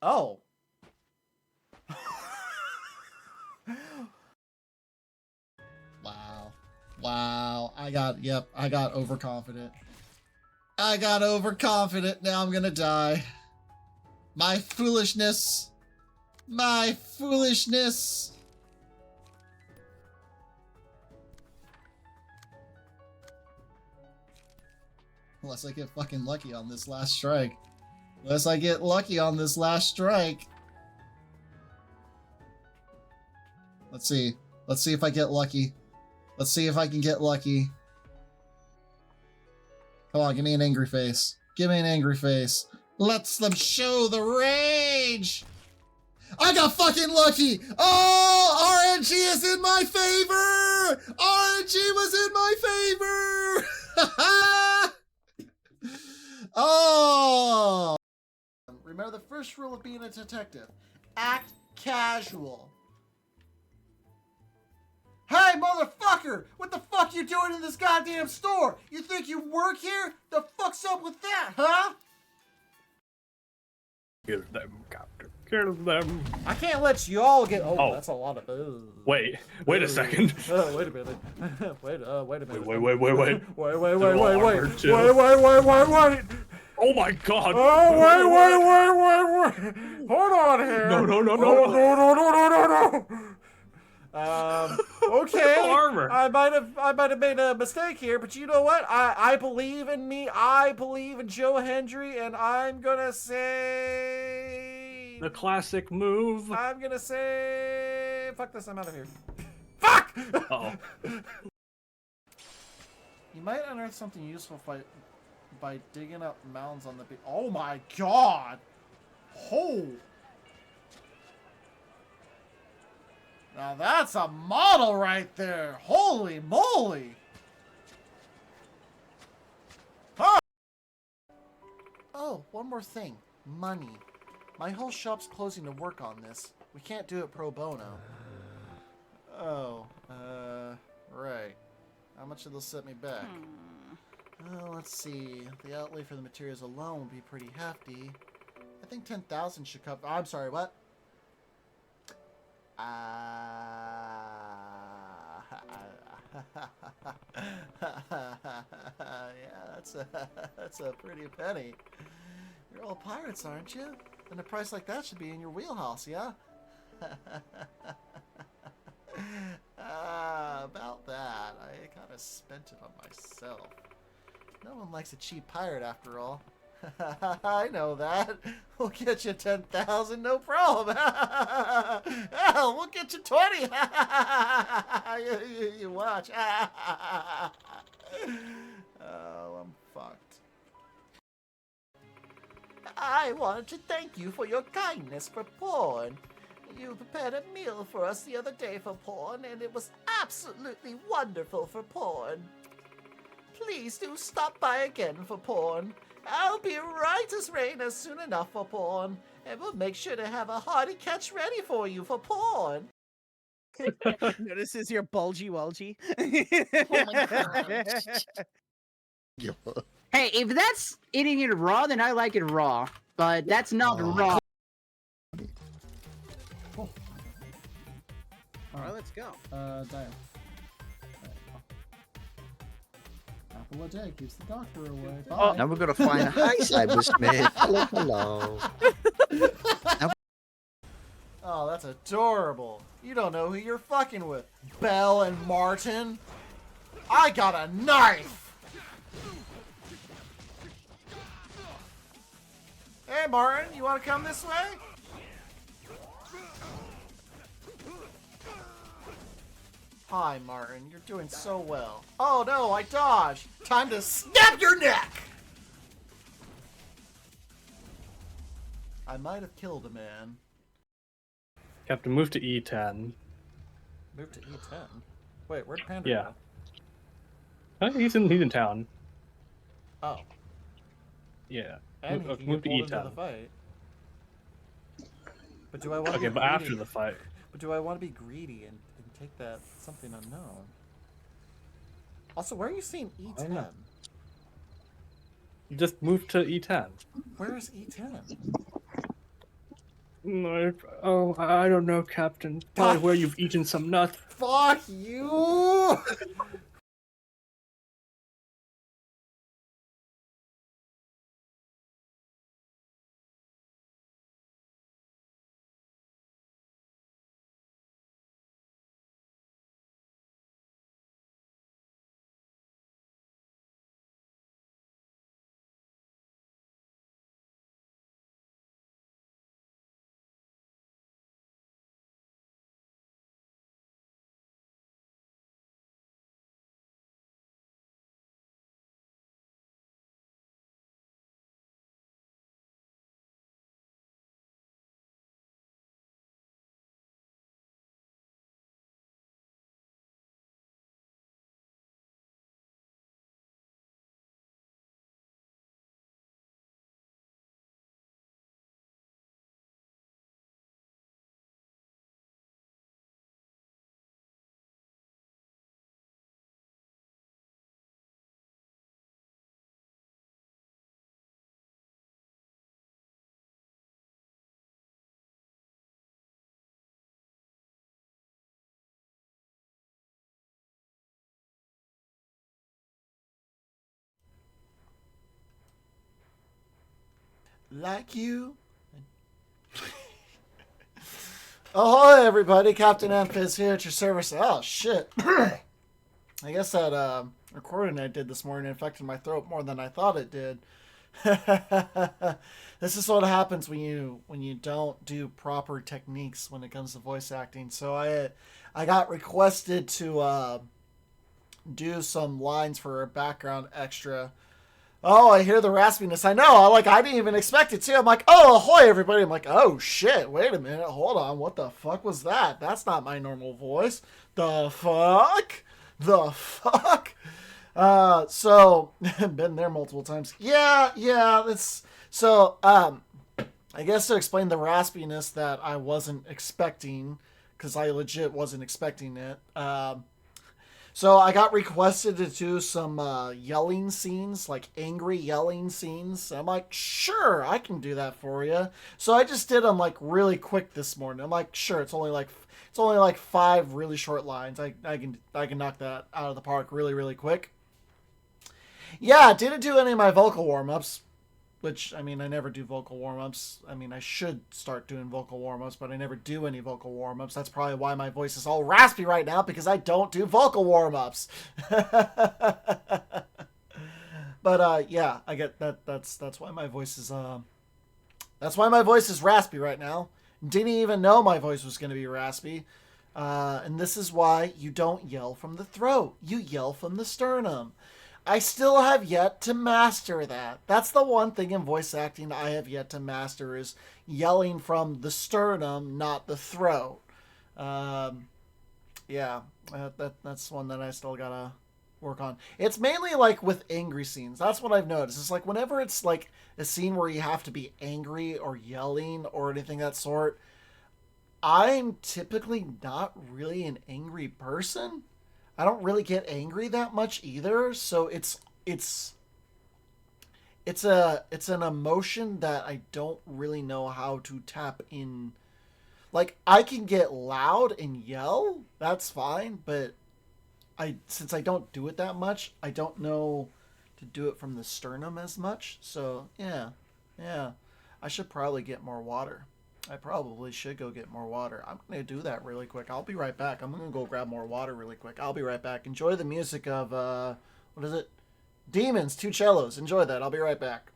Oh. Wow. Wow. I got overconfident. I got overconfident. Now I'm gonna die. My foolishness. My foolishness. Unless I get fucking lucky on this last strike. Unless I get lucky on this last strike. Let's see. Let's see if I get lucky. Let's see if I can get lucky. Come on, give me an angry face. Give me an angry face. Let's them show the rage! I got fucking lucky! Oh, RNG is in my favor! RNG was in my favor! Oh! Remember the first rule of being a detective. Act casual. Hey, motherfucker! What the fuck you doing in this goddamn store? You think you work here? The fuck's up with that, huh? Kill them, Captain. Kill them. I can't let y'all get. Oh. That's a lot of. Wait a second. Wait a minute. Wait a minute. Wait. Wait. Oh my god. Oh, wait. Hold on here. No. No. Okay. Armor. I might have made a mistake here, but you know what? I believe in me. I believe in Joe Hendry, and I'm gonna say The classic move. I'm gonna say fuck this. I'm out of here. Fuck. Uh-oh. You might unearth something useful by digging up mounds on the beach. Oh my god! Oh! Now that's a model right there! Holy moly! Huh. Oh, one more thing. Money. My whole shop's closing to work on this. We can't do it pro bono. Oh, right. How much will they set me back? Well, let's see. The outlay for the materials alone will be pretty hefty. I think 10,000 should cover. I'm sorry, what? Yeah, that's a pretty penny. You're all pirates, aren't you? And a price like that should be in your wheelhouse, yeah? About that, I kind of spent it on myself. No one likes a cheap pirate after all. I know that. We'll get you 10,000, no problem. Hell, we'll get you 20. you watch. Oh, I'm fucked. I wanted to thank you for your kindness for porn. You prepared a meal for us the other day for porn, and it was absolutely wonderful for porn. Please do stop by again for porn. I'll be right as rain as soon enough for porn, and we'll make sure to have a hearty catch ready for you for porn. Notices your bulgy wulgy. Oh my god. Hey, if that's eating it raw, then I like it raw. But that's not raw. Cool. Alright, let's go. Dial. Apple a day keeps the doctor away. Bye. Now we're gonna find hi Cybersmith. Hello. Oh, that's adorable. You don't know who you're fucking with, Belle and Martin. I got a knife. Hey, Martin, you want to come this way? Hi, Martin. You're doing so well. Oh no, I dodged. Time to snap your neck! I might have killed a man. Captain, move to E10. Move to E10? Wait, where'd Panda Yeah. go? He's in town. Oh. Yeah. And he can Move get to pulled into the E10. fight. But do I want to Okay, be but greedy? after the fight. But do I want to be greedy and take that something unknown? Also, where are you seeing I don't E10? know. You just move to E10. Where is E10? I don't know, Captain. Probably where you've eaten some nuts. Fuck you! Like you. Ahoy, everybody! Captain Amphiz here at your service. Oh, shit. I guess that recording I did this morning infected my throat more than I thought it did. This is what happens when you don't do proper techniques when it comes to voice acting. So I got requested to do some lines for a background extra. Oh, I hear the raspiness. I know. I didn't even expect it to. I'm like, oh, ahoy, everybody. I'm like, oh, shit. Wait a minute. Hold on. What the fuck was that? That's not my normal voice. The fuck? The fuck? So, been there multiple times. Yeah. That's, so, I guess to explain the raspiness that I wasn't expecting, because I legit wasn't expecting it, so I got requested to do some yelling scenes, like angry yelling scenes. I'm like, sure, I can do that for you. So I just did them like really quick this morning. I'm like, sure, it's only like 5 really short lines. I can knock that out of the park really quick. Yeah, I didn't do any of my vocal warm-ups, which, I mean, I never do vocal warm-ups. I mean, I should start doing vocal warm-ups, but I never do any vocal warm-ups. That's probably why my voice is all raspy right now, because I don't do vocal warm-ups. But, yeah, I get that. That's why my voice is, that's why my voice is raspy right now. Didn't even know my voice was going to be raspy. And this is why you don't yell from the throat. You yell from the sternum. I still have yet to master that. That's the one thing in voice acting I have yet to master, is yelling from the sternum, not the throat. Yeah, that's one that I still gotta work on. It's mainly like with angry scenes. That's what I've noticed. It's like whenever it's like a scene where you have to be angry or yelling or anything of that sort, I'm typically not really an angry person. I don't really get angry that much either, so it's an emotion that I don't really know how to tap in. Like, I can get loud and yell, that's fine, but since I don't do it that much, I don't know to do it from the sternum as much. So yeah, I should probably get more water. I probably should go get more water. I'm going to do that really quick. I'll be right back. I'm going to go grab more water really quick. I'll be right back. Enjoy the music of, what is it? Demons, 2 cellos. Enjoy that. I'll be right back.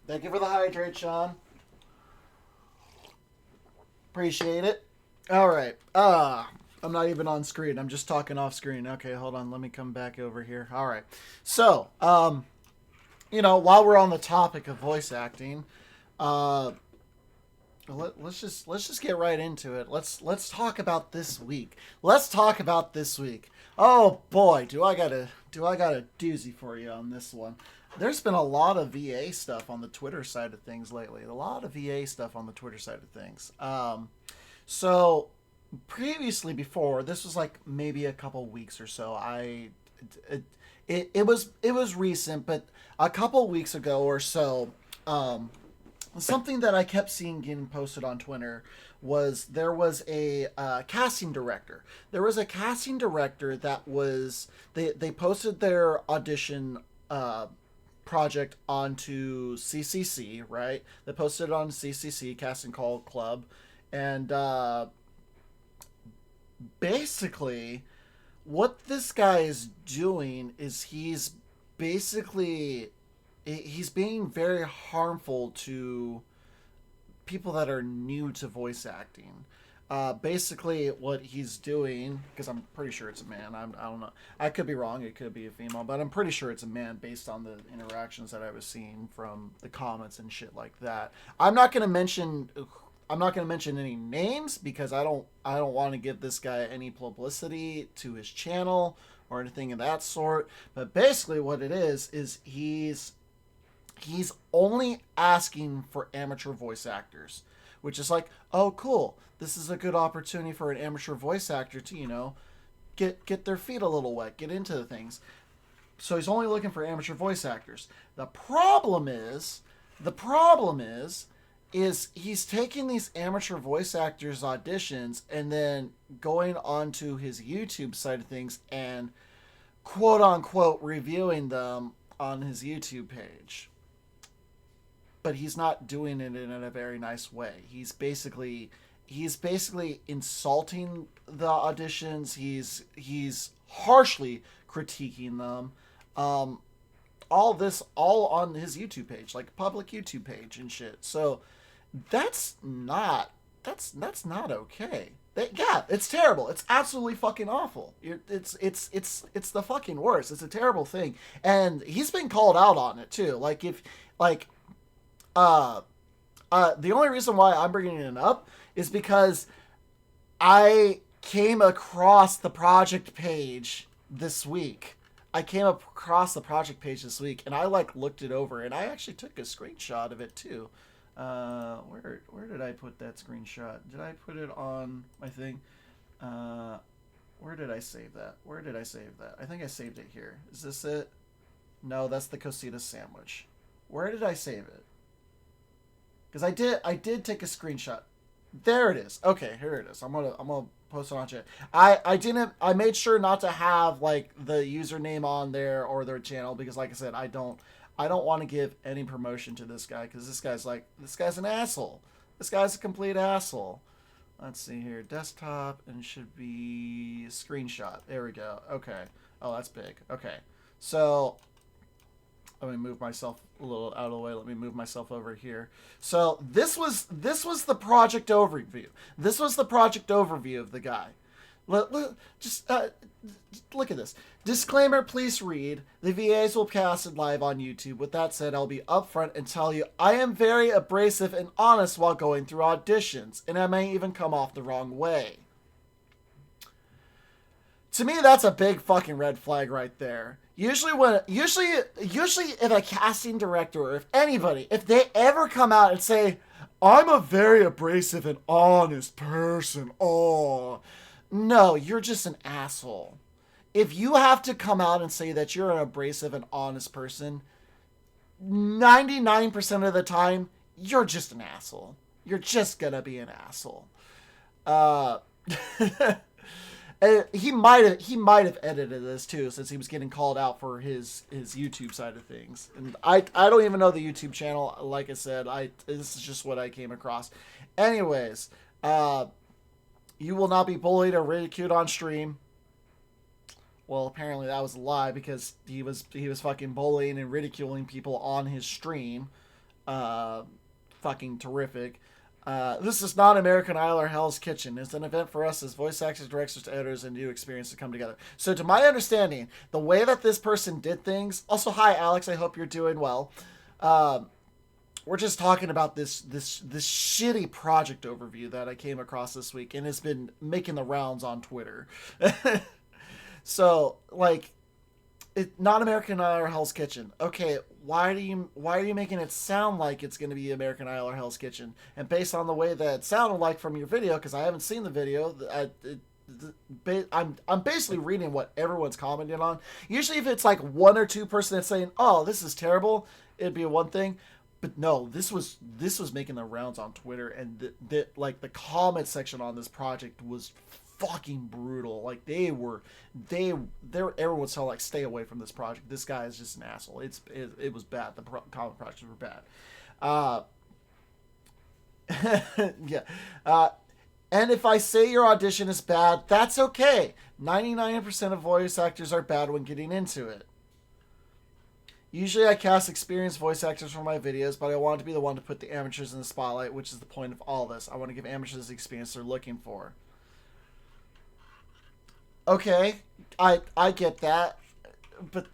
Thank you for the hydrate, Sean. Appreciate it. All right. I'm not even on screen. I'm just talking off screen. Okay, hold on. Let me come back over here. All right. So, while we're on the topic of voice acting, let's just get right into it. Let's talk about this week. Oh boy, do I got a doozy for you on this one. There's been a lot of VA stuff on the Twitter side of things lately. A lot of VA stuff on the Twitter side of things. So previously, before this was like maybe a couple weeks or so. It was recent, but a couple weeks ago or so, something that I kept seeing getting posted on Twitter was there was a casting director. There was a casting director that was they posted their audition project onto CCC, right? They posted it on CCC Casting Call Club, and basically what this guy is doing is he's being very harmful to people that are new to voice acting. Basically, what he's doing, because I'm pretty sure it's a man. I don't know. I could be wrong. It could be a female, but I'm pretty sure it's a man based on the interactions that I was seeing from the comments and shit like that. I'm not gonna mention any names because I don't want to give this guy any publicity to his channel or anything of that sort. But basically, what it is he's only asking for amateur voice actors, which is like, oh, cool. This is a good opportunity for an amateur voice actor to, get their feet a little wet, get into the things. So he's only looking for amateur voice actors. The problem is he's taking these amateur voice actors auditions and then going onto his YouTube side of things and quote unquote reviewing them on his YouTube page. But he's not doing it in a very nice way. He's basically insulting the auditions. He's harshly critiquing them. All on his YouTube page, like public YouTube page and shit. So that's not okay. Yeah, it's terrible. It's absolutely fucking awful. It's the fucking worst. It's a terrible thing, and he's been called out on it too. The only reason why I'm bringing it up is because I came across the project page this week. And I looked it over, and I actually took a screenshot of it too. Where did I put that screenshot? Did I put it on my thing? Where did I save that? I think I saved it here. Is this it? No, that's the Cosita sandwich. Where did I save it? Because I did take a screenshot. There it is. Okay, here it is. I'm gonna post it on chat. I made sure not to have like the username on there or their channel because, like I said, I don't want to give any promotion to this guy because this guy's an asshole. This guy's a complete asshole. Let's see here. Desktop, and should be screenshot. There we go. Okay. Oh, that's big. Okay. So let me move myself a little out of the way. Let me move myself over here. So this was the project overview. This was the project overview of the guy. Just look at this. Disclaimer, please read. The VAs will cast it live on YouTube. With that said, I'll be upfront and tell you I am very abrasive and honest while going through auditions, and I may even come off the wrong way. To me, that's a big fucking red flag right there. Usually if a casting director or if anybody, if they ever come out and say, I'm a very abrasive and honest person, oh, no, you're just an asshole. If you have to come out and say that you're an abrasive and honest person, 99% of the time, you're just an asshole. You're just gonna be an asshole. He might have edited this too, since he was getting called out for his YouTube side of things. And I don't even know the YouTube channel. Like I said, this is just what I came across. Anyways, you will not be bullied or ridiculed on stream. Well, apparently that was a lie because he was fucking bullying and ridiculing people on his stream. Fucking terrific. This is not American Idol or Hell's Kitchen. It's an event for us as voice actors, directors, editors, and new experience to come together. So to my understanding, the way that this person did things... Also, hi, Alex. I hope you're doing well. We're just talking about this shitty project overview that I came across this week and has been making the rounds on Twitter. So like, not American Idol or Hell's Kitchen. Okay, why are you making it sound like it's going to be American Idol or Hell's Kitchen? And based on the way that it sounded like from your video, because I haven't seen the video, I'm basically reading what everyone's commenting on. Usually, if it's like one or two person that's saying, "Oh, this is terrible," it'd be one thing. But no, this was making the rounds on Twitter, and the comment section on this project was fucking brutal. Like everyone was telling like, stay away from this project. This guy is just an asshole. It was bad. The comment projects were bad. Yeah. And if I say your audition is bad, that's okay. 99% of voice actors are bad when getting into it. Usually I cast experienced voice actors for my videos, but I want to be the one to put the amateurs in the spotlight, which is the point of all this. I want to give amateurs the experience they're looking for. Okay, I get that, but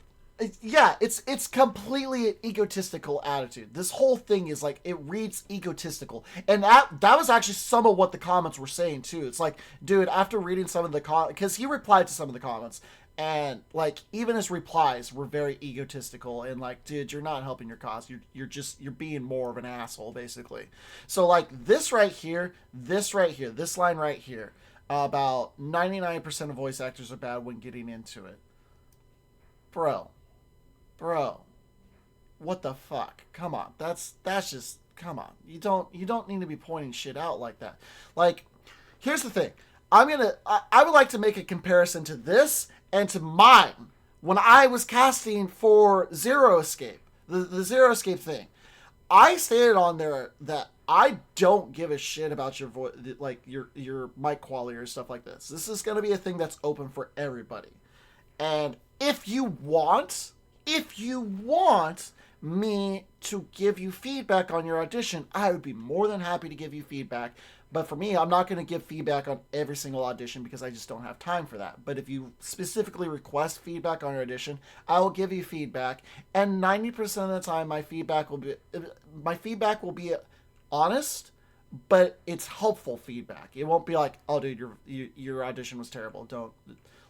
yeah, it's completely an egotistical attitude. This whole thing is like, it reads egotistical, and that was actually some of what the comments were saying too. It's like, dude, after reading some of the because he replied to some of the comments, and like even his replies were very egotistical and like, dude, you're not helping your cause. You're being more of an asshole basically. So like this right here, this line right here. About 99% of voice actors are bad when getting into it. Bro. What the fuck? Come on. That's just, come on. You don't need to be pointing shit out like that. Like, here's the thing. I would like to make a comparison to this and to mine when I was casting for Zero Escape. The Zero Escape thing. I stated on there that I don't give a shit about your voice, like your mic quality or stuff like this. This is going to be a thing that's open for everybody. And if you want me to give you feedback on your audition, I would be more than happy to give you feedback. But for me, I'm not going to give feedback on every single audition because I just don't have time for that. But if you specifically request feedback on your audition, I will give you feedback. And 90% of the time, my feedback will be honest, but it's helpful feedback. It won't be like, "Oh, dude, your audition was terrible." Don't.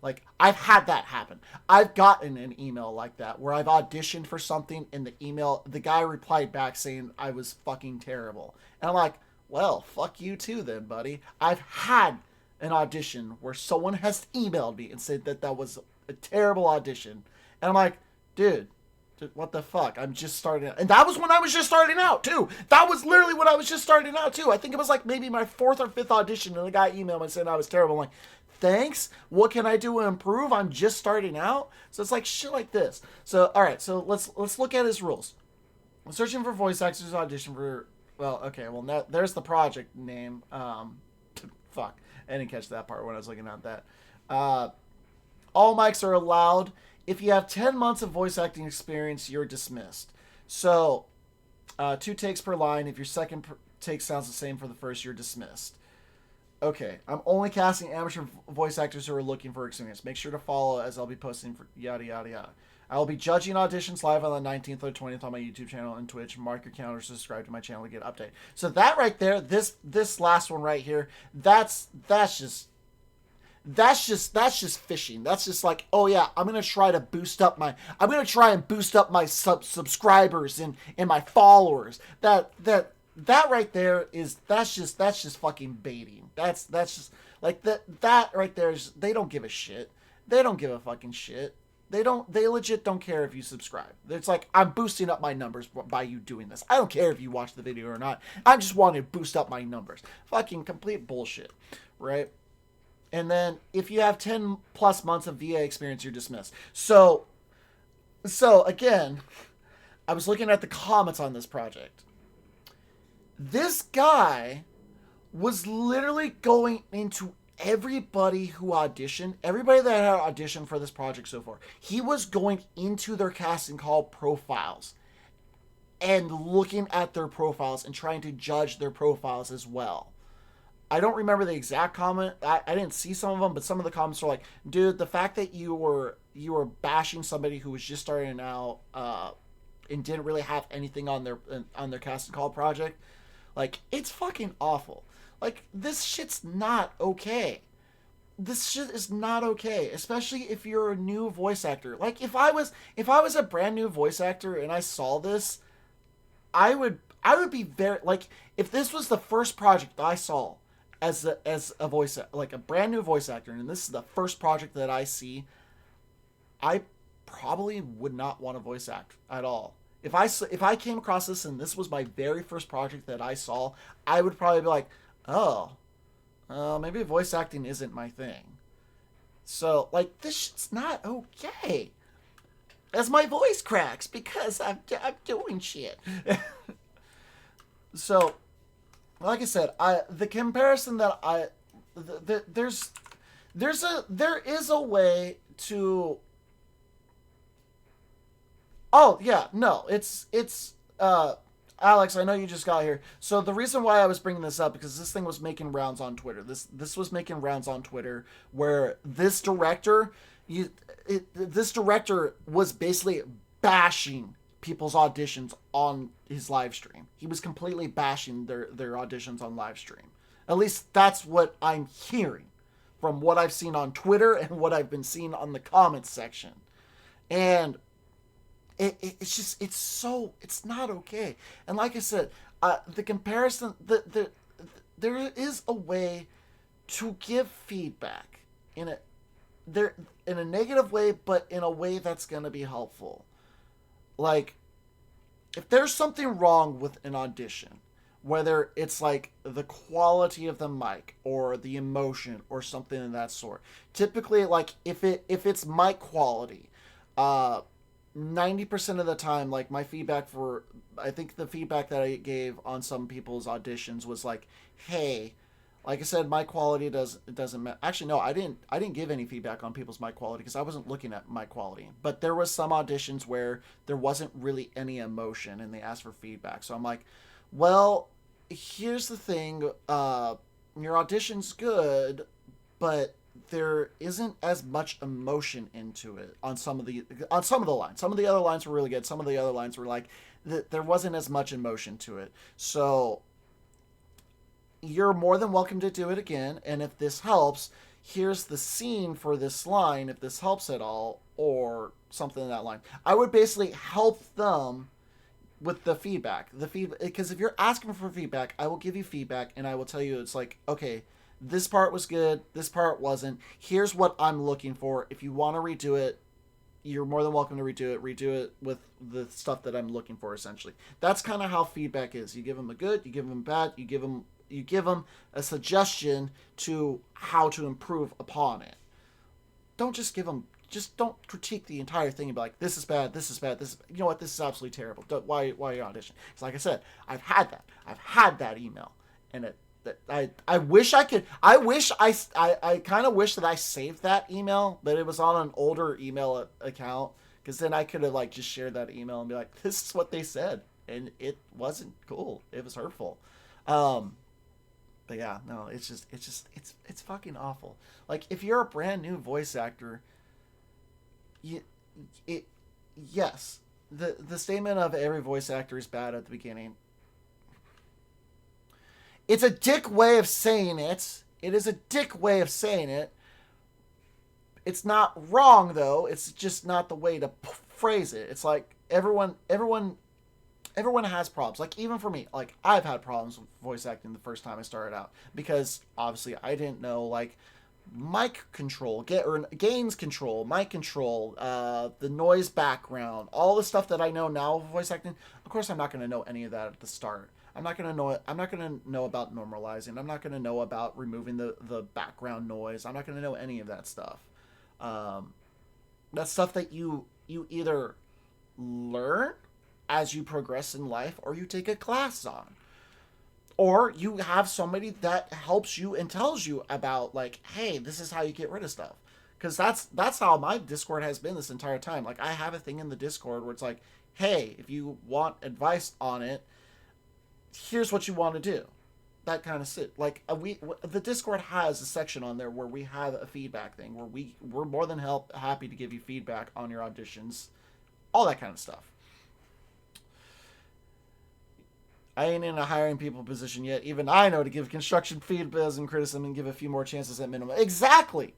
Like, I've had that happen. I've gotten an email like that where I've auditioned for something, and the guy replied back saying I was fucking terrible. And I'm like, well, fuck you too then, buddy. I've had an audition where someone has emailed me and said that was a terrible audition. And I'm like, dude, what the fuck? I'm just starting out. And that was when I was just starting out, too. That was literally when I was just starting out, too. I think it was like maybe my 4th or 5th audition, and the guy emailed me and said I was terrible. I'm like, thanks. What can I do to improve? I'm just starting out. So it's like shit like this. So, all right. So let's look at his rules. I'm searching for voice actors audition for... Well, okay, well, there's the project name. Fuck. I didn't catch that part when I was looking at that. All mics are allowed. If you have 10 months of voice acting experience, you're dismissed. So, 2 takes per line. If your second take sounds the same for the first, you're dismissed. Okay, I'm only casting amateur voice actors who are looking for experience. Make sure to follow as I'll be posting for yada, yada, yada. I will be judging auditions live on the 19th or 20th on my YouTube channel and Twitch. Mark your calendar, subscribe to my channel to get an update. So that right there, this last one right here, that's just fishing. That's just like, oh yeah, I'm gonna try and boost up my subscribers and my followers. That right there is that's just fucking baiting. That's just like that right there is, they don't give a shit. They don't give a fucking shit. They legit don't care if you subscribe. It's like, I'm boosting up my numbers by you doing this. I don't care if you watch the video or not. I just want to boost up my numbers. Fucking complete bullshit, right? And then if you have 10 plus months of VA experience, you're dismissed. So again, I was looking at the comments on this project. This guy was literally going into everybody who auditioned, everybody that had auditioned for this project so far. He was going into their casting call profiles and looking at their profiles and trying to judge their profiles as well. I don't remember the exact comment. I didn't see some of them, but some of the comments were like, dude, the fact that you were bashing somebody who was just starting out and didn't really have anything on their casting call project, like, it's fucking awful. Like, this shit's not okay. this shit is not okay, especially if you're a new voice actor. Like if I was a brand new voice actor and I saw this, I would be very like if this was the first project I saw as a voice, like a brand new voice actor, and this is the first project that I see, I probably would not want to voice act at all. If I came across this and this was my very first project that I saw, I would probably be like, oh, maybe voice acting isn't my thing. So like this shit's not okay. As my voice cracks because I'm doing shit. So, like I said, the comparison that there is a way to. Oh yeah, no, it's Alex, I know you just got here. So the reason why I was bringing this up because this thing was making rounds on Twitter. This was making rounds on Twitter where this director was basically bashing people's auditions on his live stream. He was completely bashing their auditions on live stream. At least that's what I'm hearing from what I've seen on Twitter and what I've been seeing on the comments section. And it's just it's not okay. And like I said, the comparison there is a way to give feedback in a negative way, but in a way that's going to be helpful. Like if there's something wrong with an audition, whether it's like the quality of the mic or the emotion or something of that sort, typically like if it's mic quality, 90% of the time, like my feedback I think the feedback that I gave on some people's auditions was like, hey, like I said, mic quality doesn't matter. Actually, no, I didn't give any feedback on people's mic quality because I wasn't looking at mic quality. But there was some auditions where there wasn't really any emotion and they asked for feedback. So I'm like, well, here's the thing, your audition's good, but there isn't as much emotion into it on some of the lines. Some of the other lines were really good. Some of the other lines were like there wasn't as much emotion to it. So you're more than welcome to do it again. And if this helps, here's the scene for this line. If this helps at all, or something in that line, I would basically help them with the feedback. Because if you're asking for feedback, I will give you feedback and I will tell you it's like, okay, this part was good, this part wasn't. Here's what I'm looking for. If you want to redo it, you're more than welcome to redo it. Redo it with the stuff that I'm looking for, essentially. That's kind of how feedback is. You give them a good, you give them a bad, you give them a suggestion to how to improve upon it. Don't just give them, just don't critique the entire thing and be like, this is bad, this is bad, you know what, this is absolutely terrible. Why are you auditioning? Because like I said, I've had that email, and I kind of wish that I saved that email, but it was on an older email account, because then I could have like just shared that email and be like, this is what they said, and it wasn't cool. It was hurtful. But yeah, no, it's fucking awful. Like if you're a brand new voice actor, yes, the statement of every voice actor is bad at the beginning. It's a dick way of saying it. It is a dick way of saying it. It's not wrong though. It's just not the way to phrase it. It's like everyone has problems. Like even for me, like I've had problems with voice acting the first time I started out because obviously I didn't know like mic control, gains control, mic control, the noise background, all the stuff that I know now of voice acting. Of course, I'm not going to know any of that at the start. I'm not going to know about normalizing. I'm not going to know about removing the background noise. I'm not going to know any of that stuff. That's stuff that you either learn as you progress in life or you take a class on. Or you have somebody that helps you and tells you about like, hey, this is how you get rid of stuff. Because that's how my Discord has been this entire time. Like I have a thing in the Discord where it's like, hey, if you want advice on it, here's what you want to do. That kind of shit. Like the Discord has a section on there where we have a feedback thing where we're more than happy to give you feedback on your auditions, all that kind of stuff. I ain't in a hiring people position yet. Even I know to give construction feedback and criticism and give a few more chances at minimum. Exactly.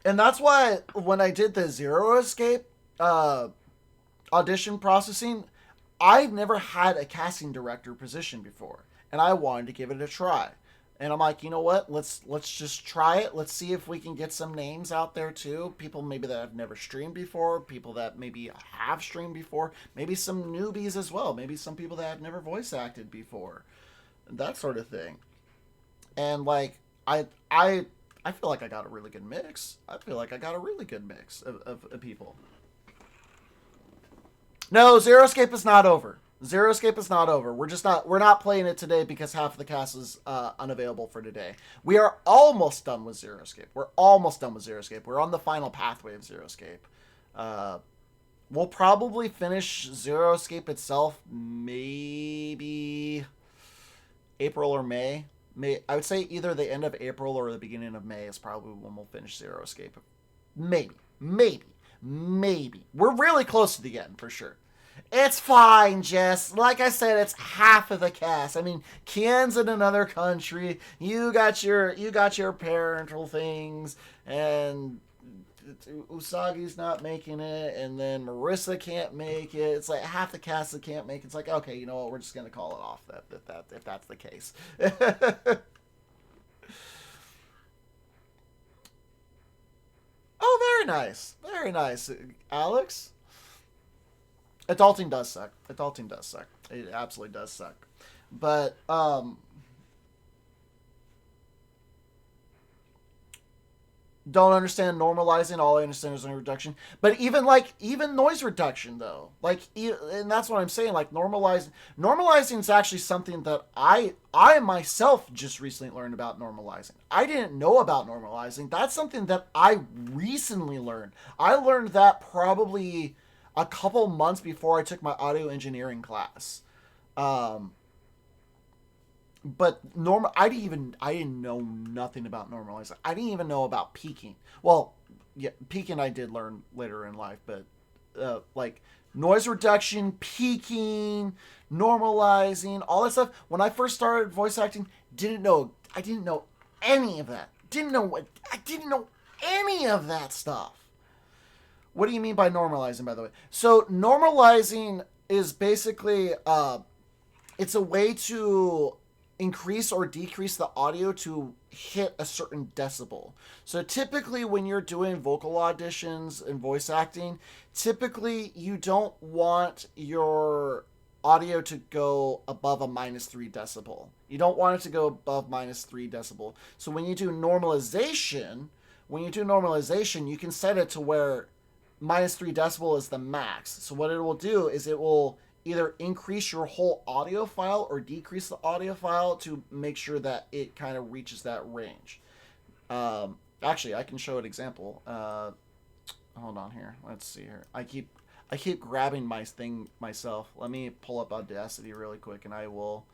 And that's why when I did the Zero Escape audition processing, I've never had a casting director position before, and I wanted to give it a try. And I'm like, you know what? Let's just try it. Let's see if we can get some names out there too. People maybe that have never streamed before, people that maybe have streamed before, maybe some newbies as well, maybe some people that have never voice acted before, that sort of thing. And like I feel like I got a really good mix. of people. No, Zero Escape is not over. Zero Escape is not over. We're not playing it today because half of the cast is unavailable for today. We are almost done with Zero Escape. We're on the final pathway of Zero Escape. We'll probably finish Zero Escape itself maybe April or May. I would say either the end of April or the beginning of May is probably when we'll finish Zero Escape. Maybe. We're really close to the end for sure. It's fine, Jess. Like I said, it's half of the cast. I mean, Kien's in another country. You got your parental things, and Usagi's not making it, and then Marissa can't make it. It's like half the cast that can't make it. It's like, okay, you know what? We're just gonna call it off. If that's the case. Oh, very nice, Alex. Adulting does suck. It absolutely does suck. But don't understand normalizing. All I understand is noise reduction. But even noise reduction though, and that's what I'm saying. Like normalizing is actually something that I myself just recently learned about normalizing. I didn't know about normalizing. That's something that I recently learned. I learned that probably a couple months before I took my audio engineering class. But I didn't know nothing about normalizing. I didn't even know about peaking. Well, yeah, peaking I did learn later in life, but like noise reduction, peaking, normalizing, all that stuff. When I first started voice acting, I didn't know any of that. I didn't know any of that stuff. What do you mean by normalizing, by the way? So normalizing is basically it's a way to increase or decrease the audio to hit a certain decibel. So typically when you're doing vocal auditions and voice acting, typically you don't want your audio to go above a -3 decibel. You don't want it to go above -3 decibel. So when you do normalization, you can set it to where -3 decibel is the max. So what it will do is it will either increase your whole audio file or decrease the audio file to make sure that it kind of reaches that range. Actually, I can show an example. Hold on here. Let's see here. I keep grabbing my thing myself. Let me pull up Audacity really quick, and I will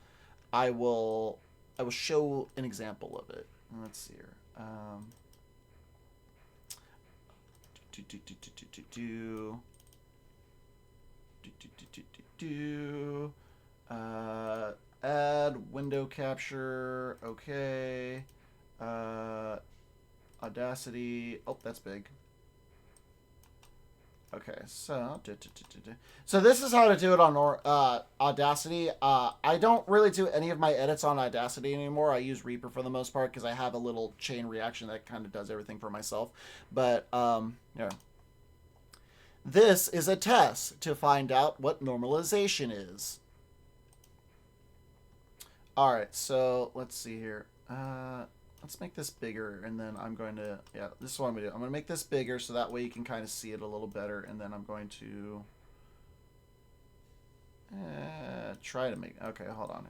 show an example of it. Let's see here. Add window capture. Okay. Audacity. Oh, that's big. Okay, so this is how to do it on Audacity. I don't really do any of my edits on Audacity anymore. I use Reaper for the most part because I have a little chain reaction that kind of does everything for myself. But yeah. This is a test to find out what normalization is. All right, so let's see here. Let's make this bigger, and then I'm going to, yeah, this is what I'm going to do. I'm going to make this bigger so that way you can kind of see it a little better, and then I'm going to try to make, okay, hold on.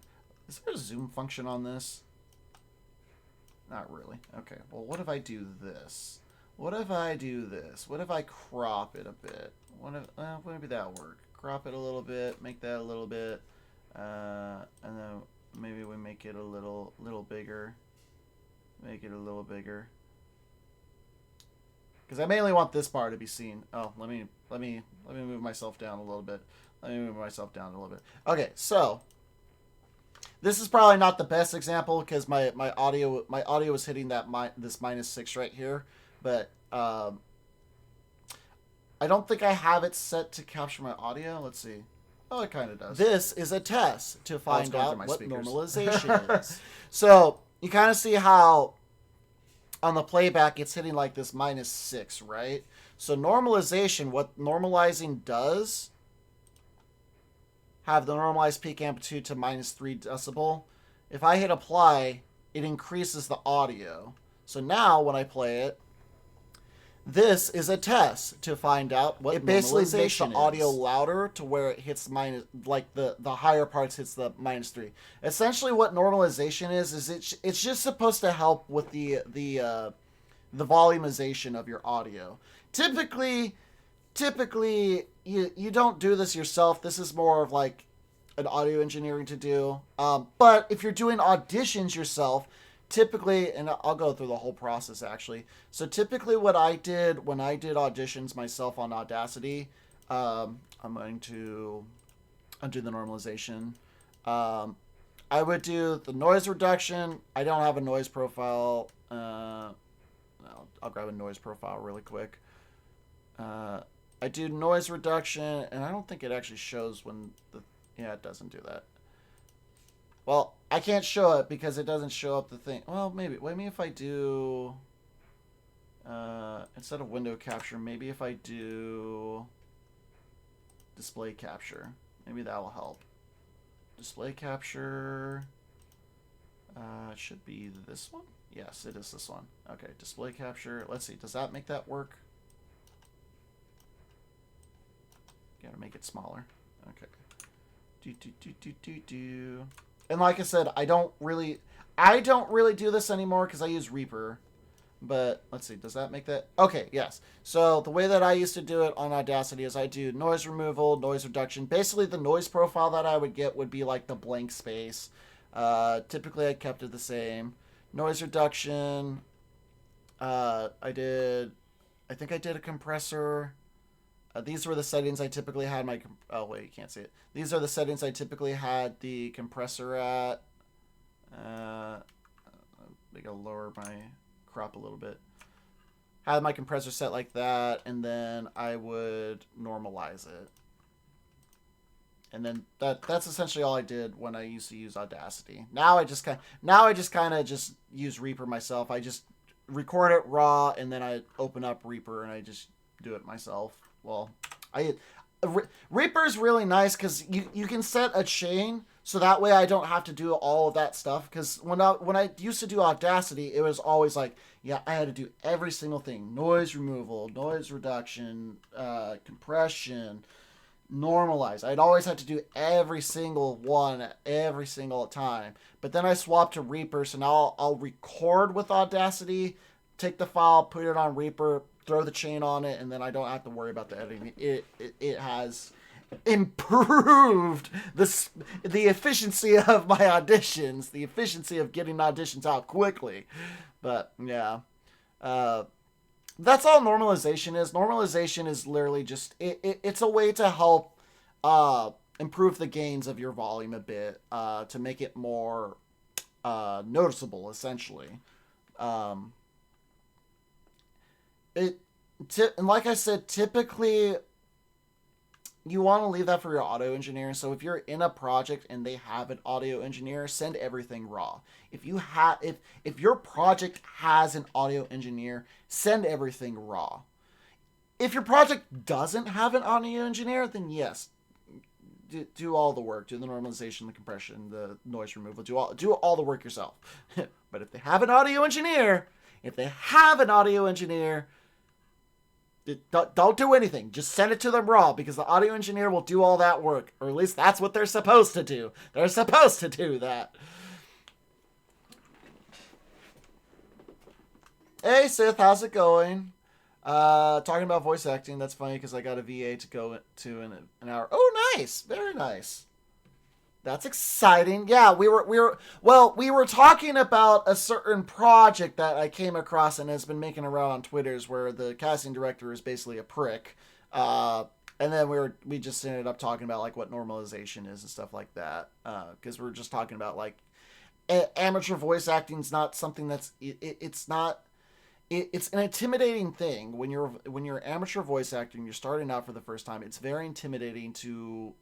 Is there a zoom function on this? Not really. Okay, well, what if I do this? What if I crop it a bit? Maybe that'll work. Crop it a little bit, make that a little bit, and then maybe we make it a little bigger. Make it a little bigger. because I mainly want this bar to be seen. Oh, let me move myself down a little bit. Okay, so this is probably not the best example because my audio was hitting this -6 right here, but I don't think I have it set to capture my audio. Let's see. Oh, it kind of does. This is a test to find out what normalization is. So you kind of see how on the playback it's hitting like this -6, right? So normalization, what normalizing does, have the normalized peak amplitude to -3 decibel. If I hit apply, it increases the audio. So now when I play it, this is a test to find out what it basically makes the audio louder to where it hits the higher parts hits the -3. Essentially, what normalization is it's just supposed to help with the volumization of your audio. Typically you don't do this yourself. This is more of like an audio engineering to do. But if you're doing auditions yourself, typically, and I'll go through the whole process actually. So typically what I did when I did auditions myself on Audacity, I'm going to undo the normalization. I would do the noise reduction. I don't have a noise profile. I'll grab a noise profile really quick. I do noise reduction, and I don't think it actually shows when yeah, it doesn't do that. Well, I can't show it because it doesn't show up the thing. Well, maybe. Wait, maybe if I do... instead of window capture, maybe if I do... display capture. Maybe that will help. Display capture... it should be this one? Yes, it is this one. Okay, display capture. Let's see. Does that make that work? Gotta make it smaller. Okay. And like I said, I don't really do this anymore because I use Reaper. But let's see, does that make that? Okay, yes. So the way that I used to do it on Audacity is I do noise removal, noise reduction. Basically, the noise profile that I would get would be like the blank space. Typically, I kept it the same. Noise reduction. I think I did a compressor. These were the settings I typically had my... Oh, wait, you can't see it. These are the settings I typically had the compressor at. I gotta lower my crop a little bit. Had my compressor set like that, and then I would normalize it. And then that's essentially all I did when I used to use Audacity. Now I just kind of just use Reaper myself. I just record it raw, and then I open up Reaper and I just do it myself. Well, Reaper is really nice because you can set a chain, so that way I don't have to do all of that stuff. Because when I used to do Audacity, it was always like, yeah, I had to do every single thing: noise removal, noise reduction, compression, normalize. I'd always have to do every single one every single time. But then I swapped to Reaper, so now I'll record with Audacity, take the file, put it on Reaper, throw the chain on it, and then I don't have to worry about the editing. It has improved the efficiency of my auditions, the efficiency of getting auditions out quickly. But yeah, that's all normalization is. Normalization is literally just it's a way to help improve the gains of your volume a bit, to make it more noticeable, essentially. And like I said, typically you want to leave that for your audio engineer. So if you're in a project and they have an audio engineer, send everything raw. If your project has an audio engineer, send everything raw. If your project doesn't have an audio engineer, then yes, do all the work. Do the normalization, the compression, the noise removal. Do all the work yourself. But if they have an audio engineer, don't do anything. Just send it to them raw, because the audio engineer will do all that work. Or at least that's what they're supposed to do. They're supposed to do that. Hey, Sith, how's it going? Talking about voice acting, that's funny because I got a VA to go to in an hour. Oh, nice. Very nice. That's exciting. Yeah, we were talking about a certain project that I came across and has been making around on Twitter's where the casting director is basically a prick. And then we just ended up talking about like what normalization is and stuff like that. Because we're just talking about like amateur voice acting is not something that's it's not. It's an intimidating thing when you're amateur voice acting. You're starting out for the first time. It's very intimidating to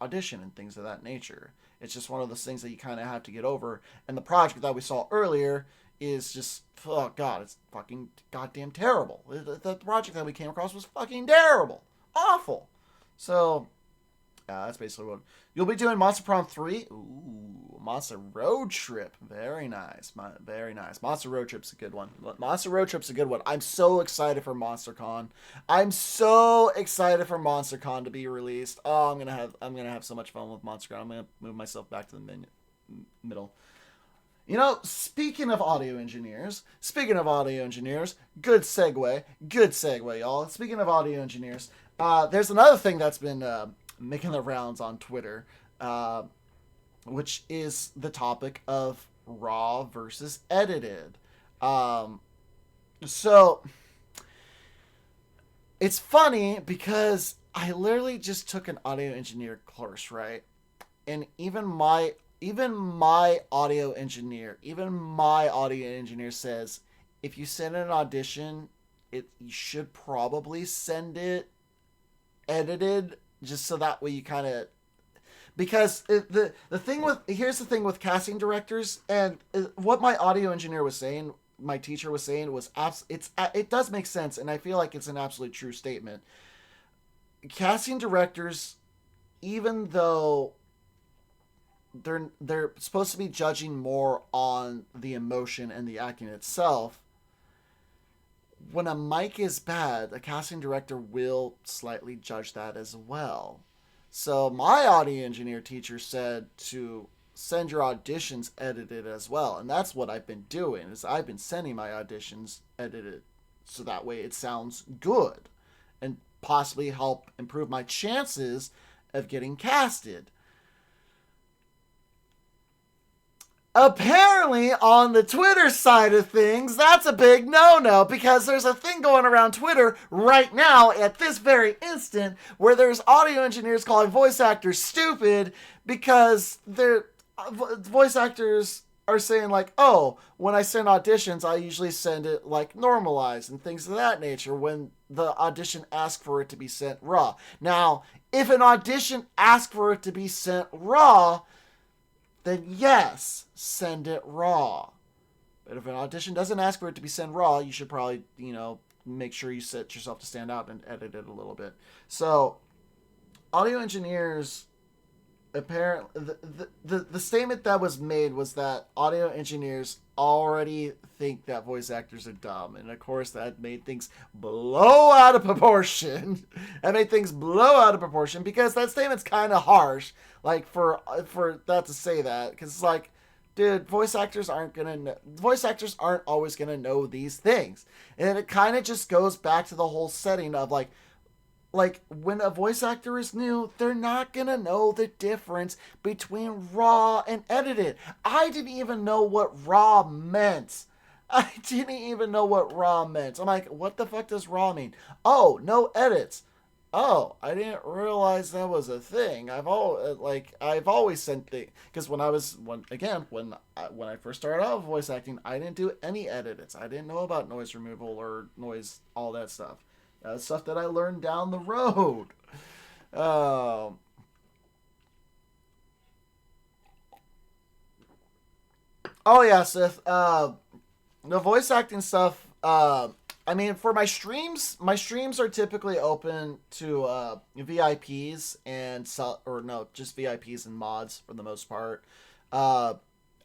audition and things of that nature. It's just one of those things that you kind of have to get over. And the project that we saw earlier is just, oh god, it's fucking goddamn terrible. The project that we came across was fucking terrible, awful. So that's basically what you'll be doing. Monster Prom 3. Ooh, Monster Road Trip. Very nice. Very nice. Monster Road Trip's a good one. Monster Road Trip's a good one. I'm so excited for MonsterCon. I'm so excited for MonsterCon to be released. Oh, I'm gonna have so much fun with MonsterCon. I'm gonna move myself back to the middle. You know, speaking of audio engineers, good segue, y'all. Speaking of audio engineers, there's another thing that's been making the rounds on Twitter, which is the topic of raw versus edited. So it's funny because I literally just took an audio engineer course, right? And even my audio engineer says if you send an audition, you should probably send it edited, just so that way you kind of, because here's the thing with casting directors, and what my audio engineer was saying, my teacher was saying was it does make sense, and I feel like it's an absolute true statement. Casting directors, even though they're supposed to be judging more on the emotion and the acting itself, when a mic is bad, a casting director will slightly judge that as well. So my audio engineer teacher said to send your auditions edited as well. And that's what I've been doing, is I've been sending my auditions edited so that way it sounds good and possibly help improve my chances of getting casted. Apparently, on the Twitter side of things, that's a big no-no, because there's a thing going around Twitter right now at this very instant where there's audio engineers calling voice actors stupid because their voice actors are saying like, oh, when I send auditions, I usually send it like normalized and things of that nature when the audition asks for it to be sent raw. Now, if an audition asks for it to be sent raw, then yes, send it raw. But if an audition doesn't ask for it to be sent raw, you should probably, make sure you set yourself to stand out and edit it a little bit. So, audio engineers, apparently, the statement that was made was that audio engineers already think that voice actors are dumb. And of course, that made things blow out of proportion. Because that statement's kind of harsh. Like, for that to say that. Because it's like, dude, voice actors aren't always gonna know these things. And it kind of just goes back to the whole setting of like when a voice actor is new, they're not gonna know the difference between raw and edited. I didn't even know what raw meant. I'm like, what the fuck does raw mean? Oh, no edits. Oh, I didn't realize that was a thing. I've always sent things, because when I first started out with voice acting, I didn't do any edits. I didn't know about noise removal or noise, all that stuff. That's stuff that I learned down the road. Oh yeah, Sith. The voice acting stuff. I mean, for my streams are typically open to VIPs and just VIPs and mods for the most part.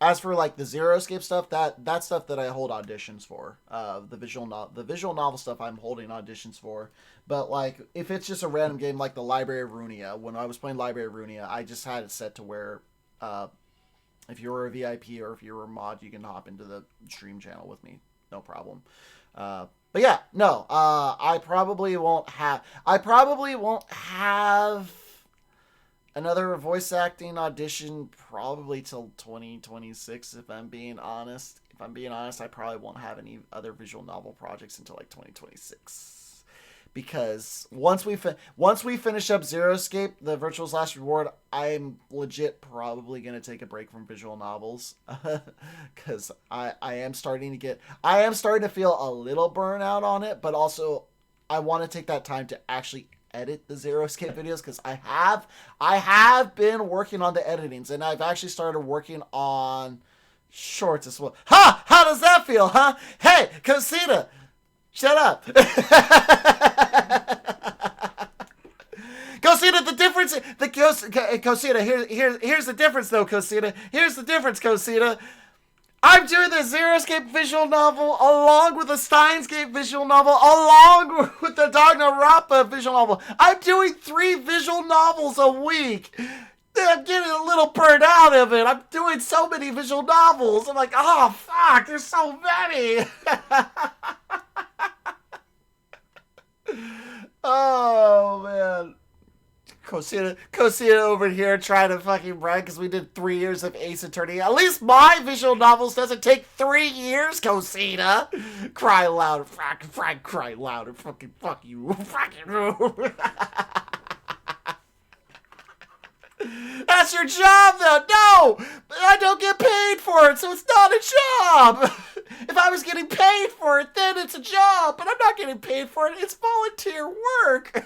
As for like the Zero Escape stuff, that's stuff that I hold auditions for. The visual novel stuff I'm holding auditions for. But like if it's just a random game like the Library of Runia, when I was playing Library of Runia, I just had it set to where if you were a VIP or if you were a mod, you can hop into the stream channel with me, no problem. But yeah, no, I probably won't have another voice acting audition probably till 2026, if I'm being honest. If I'm being honest, I probably won't have any other visual novel projects until like 2026. Because once we finish up Zero Escape, the Virtual's Last Reward, I'm legit probably gonna take a break from visual novels, because I am starting to feel a little burnout on it, but also I want to take that time to actually edit the Zero Escape videos, because I have been working on the editings, and I've actually started working on shorts as well. Ha! How does that feel, huh? Hey, Cosita! Shut up. Cosita, the difference, Cosita, here's the difference though, Cosita. Here's the difference, Cosita. I'm doing the Zero Escape visual novel along with the Steins Gate visual novel, along with the Danganronpa visual novel. I'm doing 3 visual novels a week. I'm getting a little burned out of it. I'm doing so many visual novels. I'm like, oh, fuck, there's so many. Oh, man. Cosita over here trying to fucking brag because we did 3 years of Ace Attorney. At least my visual novels doesn't take 3 years, Cosita. Cry louder. Frank, cry louder. Fucking fuck you. Fucking That's your job, though. No, I don't get paid for it, so it's not a job. If I was getting paid for it, then it's a job. But I'm not getting paid for it. It's volunteer work.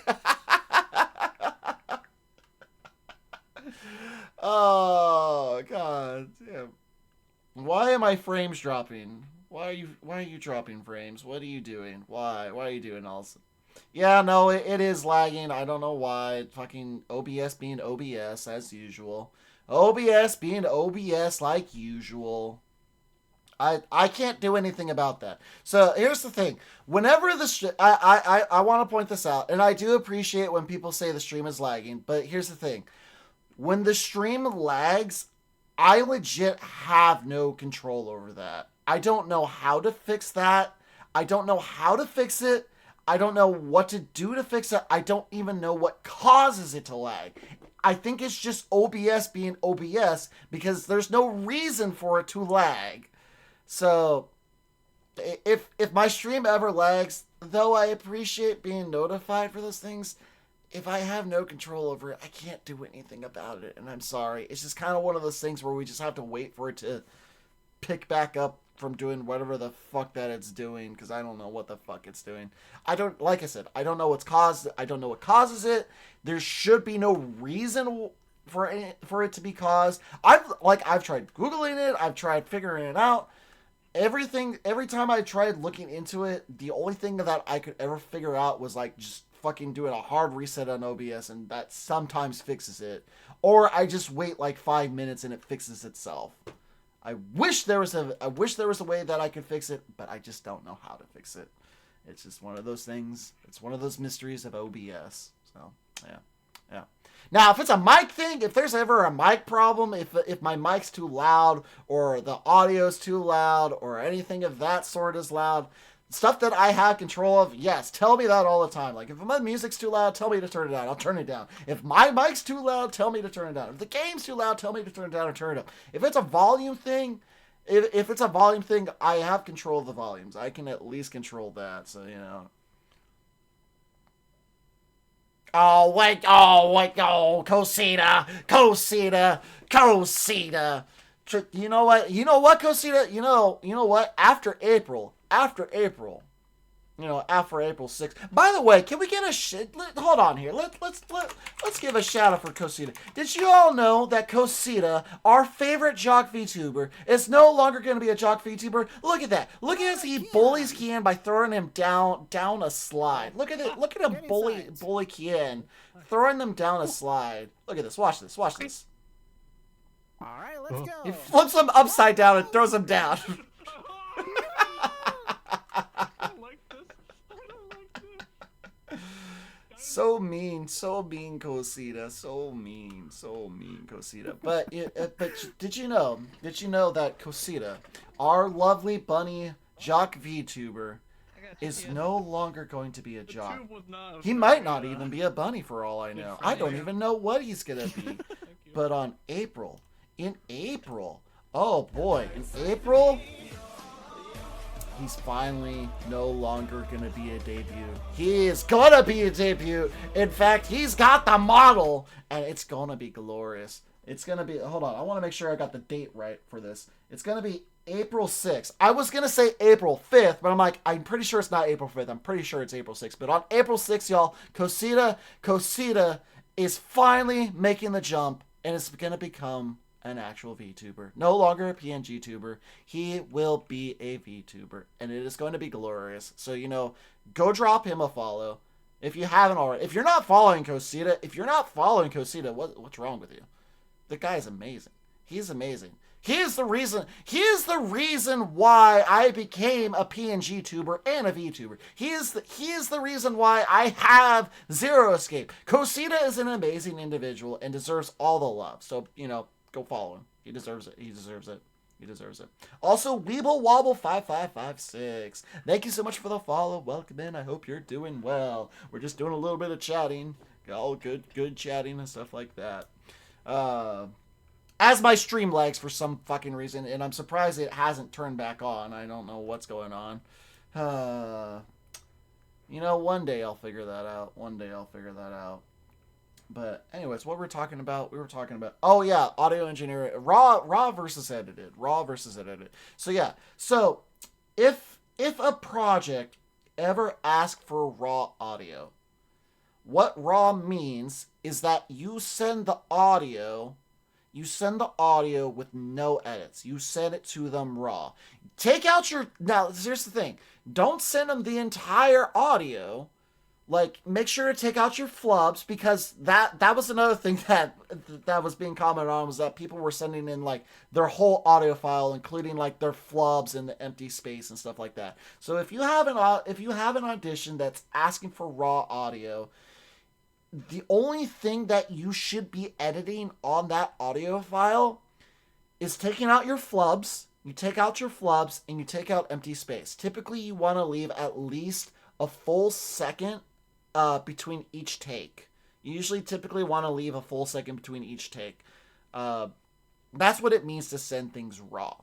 Oh God. Yeah. Why am I frames dropping? Why are you dropping frames? What are you doing? Why are you doing all this? Yeah, no, it is lagging. I don't know why. Fucking OBS being OBS as usual. OBS being OBS like usual. I can't do anything about that. So here's the thing. Whenever I want to point this out, and I do appreciate when people say the stream is lagging, but here's the thing. When the stream lags, I legit have no control over that. I don't know how to fix that. I don't know how to fix it. I don't know what to do to fix it. I don't even know what causes it to lag. I think it's just OBS being OBS because there's no reason for it to lag. So, if my stream ever lags, though I appreciate being notified for those things, if I have no control over it, I can't do anything about it, and I'm sorry. It's just kind of one of those things where we just have to wait for it to pick back up from doing whatever the fuck that it's doing, because I don't know what the fuck it's doing. Like I said, I don't know what's caused it. I don't know what causes it. There should be no reason for it to be caused. I've tried Googling it. I've tried figuring it out. Every time I tried looking into it, the only thing that I could ever figure out was like just fucking doing a hard reset on OBS, and that sometimes fixes it. Or I just wait like 5 minutes and it fixes itself. I wish there was a way that I could fix it, but I just don't know how to fix it. It's just one of those things. It's one of those mysteries of OBS. So, yeah. Now, if it's a mic thing, if there's ever a mic problem, if my mic's too loud or the audio's too loud or anything of that sort is loud, stuff that I have control of, yes, tell me that all the time. Like, if my music's too loud, tell me to turn it down. I'll turn it down. If my mic's too loud, tell me to turn it down. If the game's too loud, tell me to turn it down or turn it up. If it's a volume thing, I have control of the volumes. I can at least control that, so, you know. Oh, Cosita. You know what, Cosita? You know what? After April, after April 6th. By the way, can we get hold on here. Let's give a shout out for Cosita. Did you all know that Cosita, our favorite jock VTuber, is no longer going to be a jock VTuber? Look at that. Look at as he bullies Kian by throwing him down a slide. Look at it. Look at him bully Kian, throwing them down a slide. Look at this. Watch this. Watch this. All right, let's go. He flips him upside down and throws him down. So mean, Cosita. So mean, Cosita. But did you know that Cosita, our lovely bunny jock VTuber, is no longer going to be a jock. tube was not He might not even be a bunny for all I know. I don't friendly. even know what he's gonna be. But in April, oh boy, in April, he's finally no longer gonna be a debut. He is gonna be a debut. In fact, he's got the model, and it's gonna be glorious. It's gonna be, hold on, I wanna make sure I got the date right for this. It's gonna be April 6th. I was gonna say April 5th, but I'm like, I'm pretty sure it's not April 5th. I'm pretty sure it's April 6th. But on April 6th, y'all, Cosita is finally making the jump, and it's gonna become an actual VTuber. No longer a PNG tuber. He will be a VTuber, and it is going to be glorious. So, you know, go drop him a follow if you haven't already. If you're not following Cosita, what's wrong with you? The guy is amazing. He's amazing. He is the reason why I became a PNG tuber and a VTuber. He is the reason why I have Zero Escape. Cosita is an amazing individual and deserves all the love. So, you know, go follow him. He deserves it. He deserves it. He deserves it. Also, Weeble Wobble 5556. Thank you so much for the follow. Welcome in. I hope you're doing well. We're just doing a little bit of chatting. All good chatting and stuff like that. As my stream lags for some fucking reason, and I'm surprised it hasn't turned back on. I don't know what's going on. You know, one day I'll figure that out. But anyways, what we're talking about, oh yeah, audio engineering, raw versus edited. So yeah, so if a project ever asks for raw audio, what raw means is that you send the audio with no edits. You send it to them raw. Now here's the thing, don't send them the entire audio. Like, make sure to take out your flubs, because that was another thing that was being commented on, was that people were sending in, like, their whole audio file, including, like, their flubs and the empty space and stuff like that. So if you have an audition that's asking for raw audio, the only thing that you should be editing on that audio file is taking out your flubs. You take out your flubs and you take out empty space. Typically, you want to leave at least a full second between each take. You usually typically want to leave a full second between each take. That's what it means to send things raw.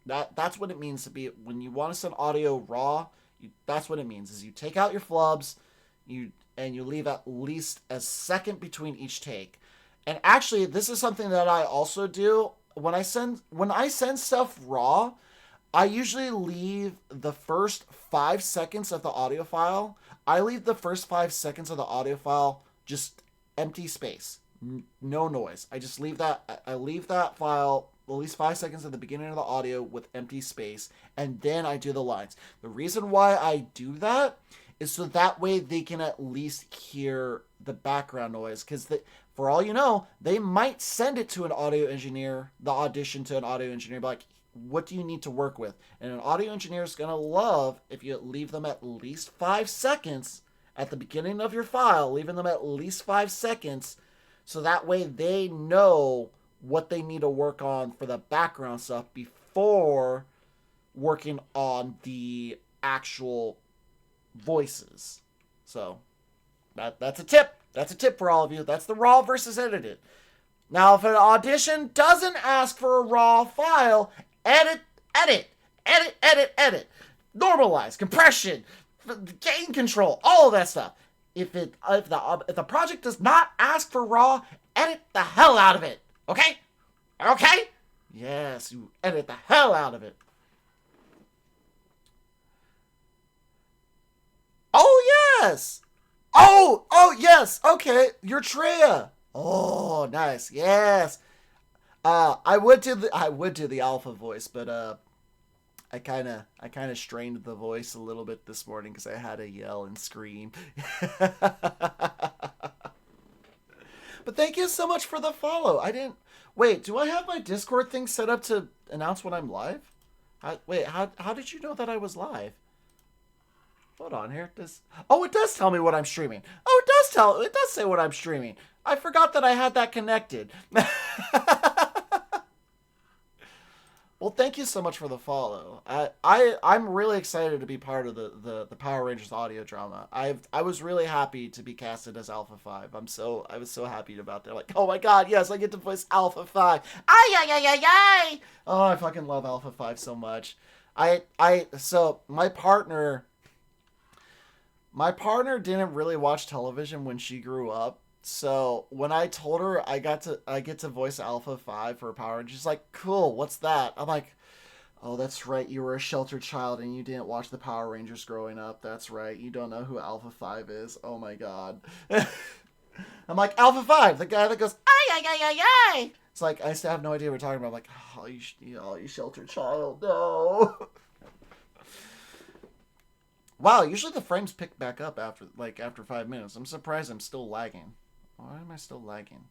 That's what it means to be, when you want to send audio raw, that's what it means, is you take out your flubs, and you leave at least a second between each take. And actually, this is something that I also do. When I send stuff raw, I usually leave the first 5 seconds of the audio file. Just empty space. No noise. I just leave that. I leave that file at least 5 seconds at the beginning of the audio with empty space, and then I do the lines. The reason why I do that is so that way they can at least hear the background noise, because for all you know, they might send it to an audio engineer, the audition to an audio engineer, like, what do you need to work with? And an audio engineer is going to love if you leave them at least 5 seconds at the beginning of your file, leaving them at least 5 seconds, so that way they know what they need to work on for the background stuff before working on the actual voices. So that's a tip. That's a tip for all of you. That's the raw versus edited. Now, if an audition doesn't ask for a raw file, edit. Normalize, compression, gain control, all of that stuff. If the project does not ask for raw, edit the hell out of it. Okay? Okay? Yes, you edit the hell out of it. Oh, yes! Oh, yes! Okay, you're Treya. Oh, nice. Yes. I would do the alpha voice, but I kind of strained the voice a little bit this morning because I had to yell and scream. But thank you so much for the follow. Wait, do I have my Discord thing set up to announce when I'm live? How did you know that I was live? Hold on here. It does tell me what I'm streaming. Oh, it does say what I'm streaming. I forgot that I had that connected. Well, thank you so much for the follow. I'm really excited to be part of the Power Rangers audio drama. I was really happy to be casted as Alpha 5. I was so happy about that. Like, oh my god, yes, I get to voice Alpha 5. Ay ay ay ay ay. Oh, I fucking love Alpha 5 so much. So my partner didn't really watch television when she grew up. So when I told her I get to voice Alpha 5 for Power Rangers, she's like, cool, what's that? I'm like, oh, that's right, you were a sheltered child and you didn't watch the Power Rangers growing up. That's right, you don't know who Alpha 5 is. Oh my god. I'm like, Alpha 5, the guy that goes, ay, ay, ay, ay, ay. It's like, I still have no idea what we're talking about. I'm like, oh, you sheltered child, no. Wow, usually the frames pick back up after 5 minutes. I'm surprised I'm still lagging. Why am I still lagging?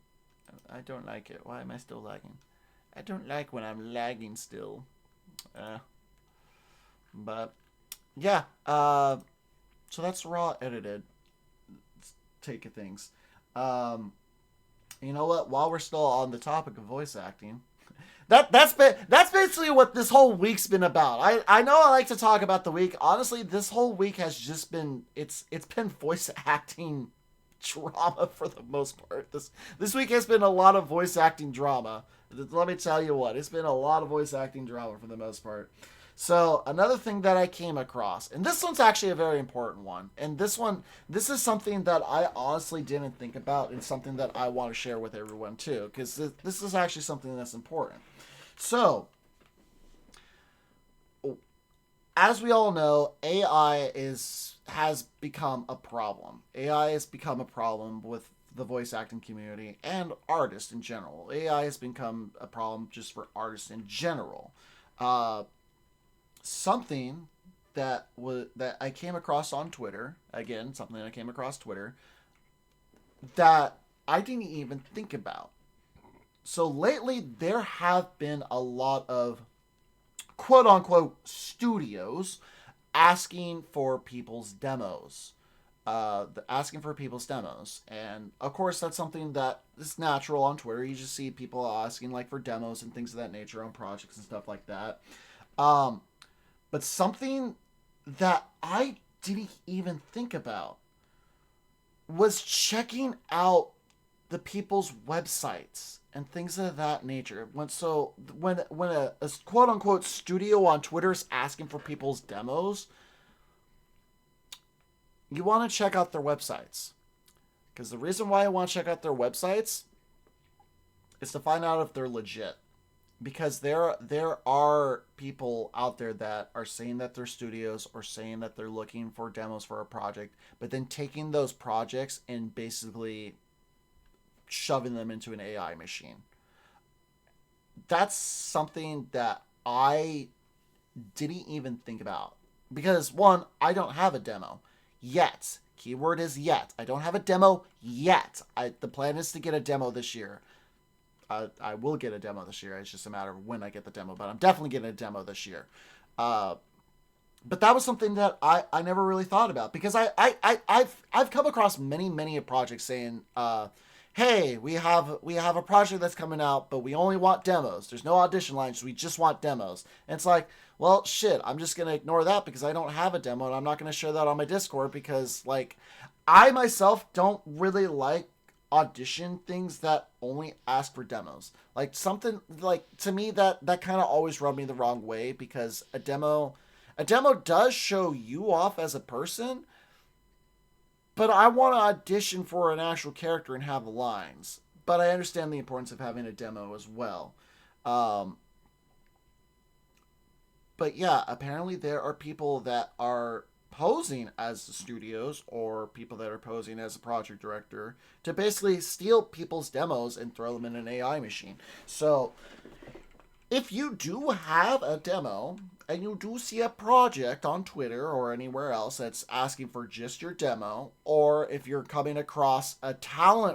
I don't like it. Why am I still lagging? I don't like when I'm lagging still. But yeah, so that's raw edited take of things. You know what? While we're still on the topic of voice acting, that's basically what this whole week's been about. I know I like to talk about the week. Honestly, this whole week has just been it's been voice acting drama for the most part. This week has been a lot of voice acting drama. Let me tell you what, it's been a lot of voice acting drama for the most part. So another thing that I came across, and this one's actually a very important one, and this is something that I honestly didn't think about, and something that I want to share with everyone too, because this is actually something that's important. So, as we all know, AI has become a problem. AI has become a problem with the voice acting community and artists in general. AI has become a problem just for artists in general. Something that I came across on Twitter, again, something that I came across Twitter, that I didn't even think about. So lately, there have been a lot of quote-unquote studios asking for people's demos. And of course, that's something that is natural on Twitter. You just see people asking like for demos and things of that nature on projects and stuff like that. But something that I didn't even think about was checking out the people's websites and things of that nature. When a quote unquote studio on Twitter is asking for people's demos, you want to check out their websites. Because the reason why I want to check out their websites is to find out if they're legit. Because there are people out there that are saying that they're studios or saying that they're looking for demos for a project, but then taking those projects and basically shoving them into an AI machine. That's something that I didn't even think about. Because, one, I don't have a demo yet. Keyword is yet. I don't have a demo yet. The plan is to get a demo this year. I will get a demo this year. It's just a matter of when I get the demo, but I'm definitely getting a demo this year. But that was something that I never really thought about, because I've come across many projects saying, hey, we have a project that's coming out, but we only want demos. There's no audition lines. So we just want demos. And it's like, well, shit, I'm just going to ignore that because I don't have a demo, and I'm not going to share that on my Discord because, like, I myself don't really like audition things that only ask for demos. Like, something like, to me, that kind of always rubbed me the wrong way, because a demo does show you off as a person, but I want to audition for an actual character and have the lines. But I understand the importance of having a demo as well. But yeah, apparently there are people that are posing as the studios, or people that are posing as a project director, to basically steal people's demos and throw them in an AI machine. So if you do have a demo and you do see a project on Twitter or anywhere else that's asking for just your demo, or if you're coming across a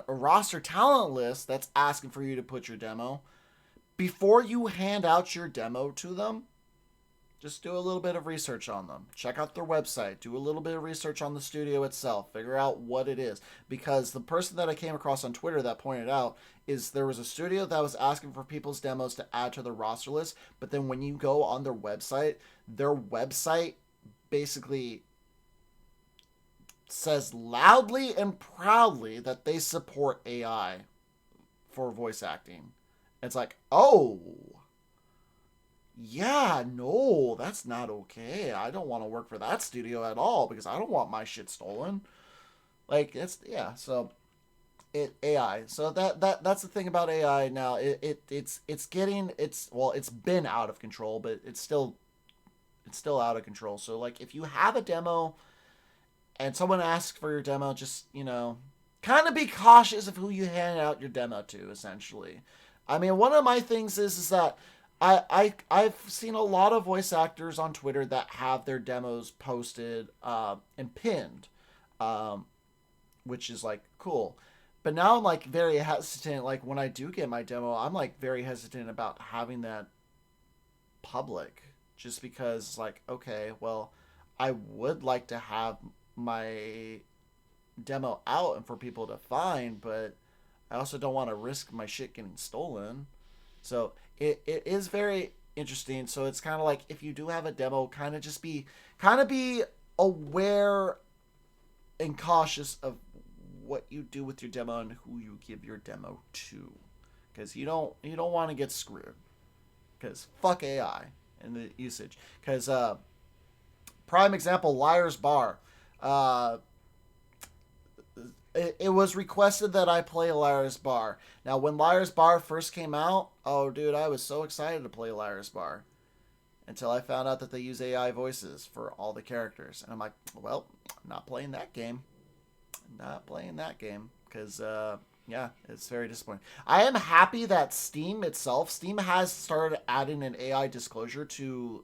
roster talent list that's asking for you to put your demo, before you hand out your demo to them, Just do a little bit of research on them. Check out their website. Do a little bit of research on the studio itself. Figure out what it is. Because the person that I came across on Twitter that pointed out is there was a studio that was asking for people's demos to add to their roster list. But then when you go on their website basically says loudly and proudly that they support AI for voice acting. It's like, oh, yeah, no, that's not okay. I don't want to work for that studio at all because I don't want my shit stolen. Like, it's, yeah, so AI. So that's the thing about AI now. It's been out of control, but it's still out of control. So like if you have a demo and someone asks for your demo, just, kind of be cautious of who you hand out your demo to, essentially. I mean, one of my things is that I've seen a lot of voice actors on Twitter that have their demos posted and pinned, which is like cool. But now I'm like very hesitant. Like when I do get my demo, I'm like very hesitant about having that public, just because like, okay, well, I would like to have my demo out and for people to find, but I also don't want to risk my shit getting stolen. So it is very interesting. So it's kind of like if you do have a demo, kind of be aware and cautious of what you do with your demo and who you give your demo to, because you don't want to get screwed. Because fuck AI and the usage. Because prime example, Liar's Bar. It was requested that I play Liar's Bar. Now, when Liar's Bar first came out, oh, dude, I was so excited to play Liar's Bar. Until I found out that they use AI voices for all the characters. And I'm like, well, I'm not playing that game. Because, yeah, it's very disappointing. I am happy that Steam has started adding an AI disclosure to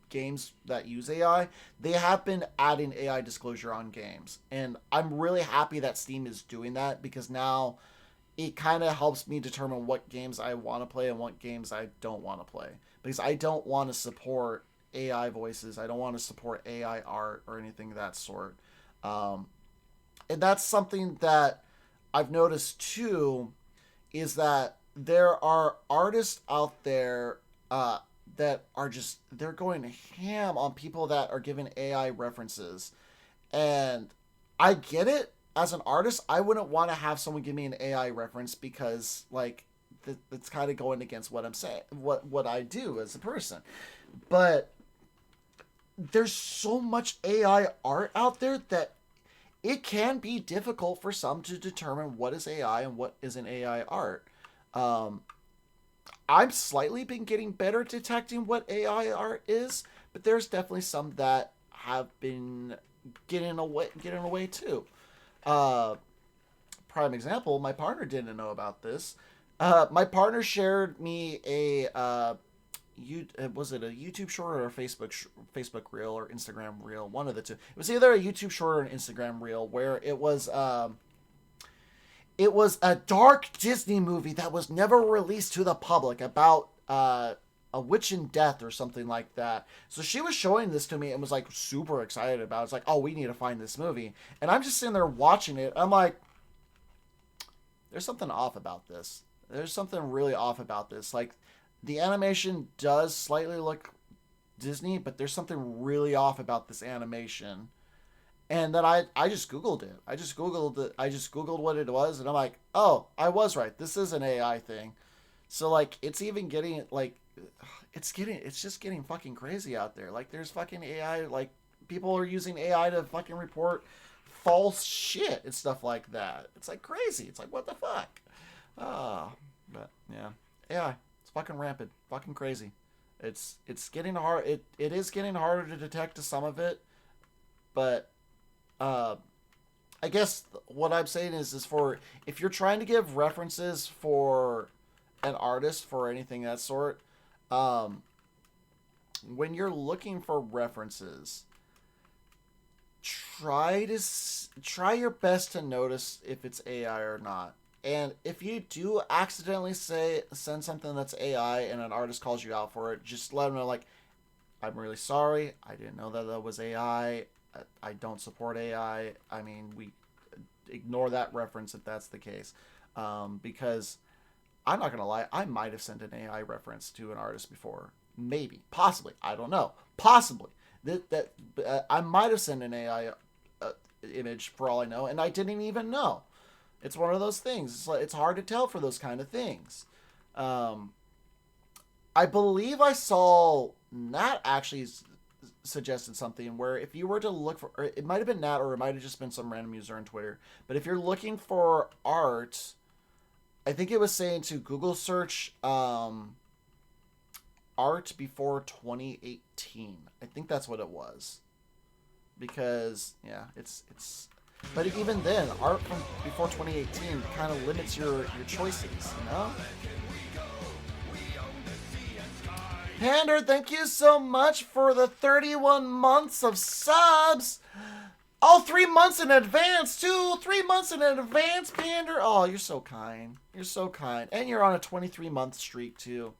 games that use AI. They have been adding AI disclosure on games, and I'm really happy that Steam is doing that, because now it kind of helps me determine what games I want to play and what games I don't want to play, because I don't want to support AI voices. I don't want to support AI art or anything of that sort. And that's something that I've noticed too, is that there are artists out there that are just, they're going ham on people that are giving AI references. And I get it. As an artist, I wouldn't want to have someone give me an AI reference, because like it's kind of going against what I'm saying, what I do as a person. But there's so much AI art out there that it can be difficult for some to determine what is AI and what isn't AI art. I've slightly been getting better at detecting what AI art is, but there's definitely some that have been getting away too. Prime example, my partner didn't know about this. My partner shared me was it a YouTube short or a Facebook reel or Instagram reel? One of the two. It was either a YouTube short or an Instagram reel, where it was a dark Disney movie that was never released to the public about a witch in death or something like that. So she was showing this to me and was like super excited about it. It's like, oh, we need to find this movie. And I'm just sitting there watching it. I'm like, there's something off about this. There's something really off about this. Like, the animation does slightly look Disney, but there's something really off about this animation. And then I just Googled it. I just Googled what it was, and I'm like, oh, I was right. This is an AI thing. So like, it's even getting like, it's just getting fucking crazy out there. Like, there's fucking AI, like people are using AI to fucking report false shit and stuff like that. It's like crazy. It's like, what the fuck? But yeah, AI, it's fucking rampant, fucking crazy. It's getting hard. It is getting harder to detect some of it, but I guess what I'm saying is for, if you're trying to give references for an artist for anything of that sort, when you're looking for references, try your best to notice if it's AI or not. And if you do accidentally send something that's AI and an artist calls you out for it, just let them know, like, I'm really sorry. I didn't know that was AI. I don't support AI. I mean, we ignore that reference if that's the case. Because I'm not going to lie, I might have sent an AI reference to an artist before. Maybe. Possibly. I don't know. Possibly. I might have sent an AI image for all I know, and I didn't even know. It's one of those things. It's hard to tell for those kind of things. I believe I saw Nat actually suggested something where if you were to look for, or it might have been Nat, or it might have just been some random user on Twitter, but if you're looking for art, I think it was saying to Google search art before 2018. I think that's what it was. Because, yeah, it's but even then, art from before 2018 kind of limits your choices, you know? Pander, thank you so much for the 31 months of subs. Oh, 3 months in advance, too. 3 months in advance, Pander. Oh, you're so kind. You're so kind. And you're on a 23-month streak, too.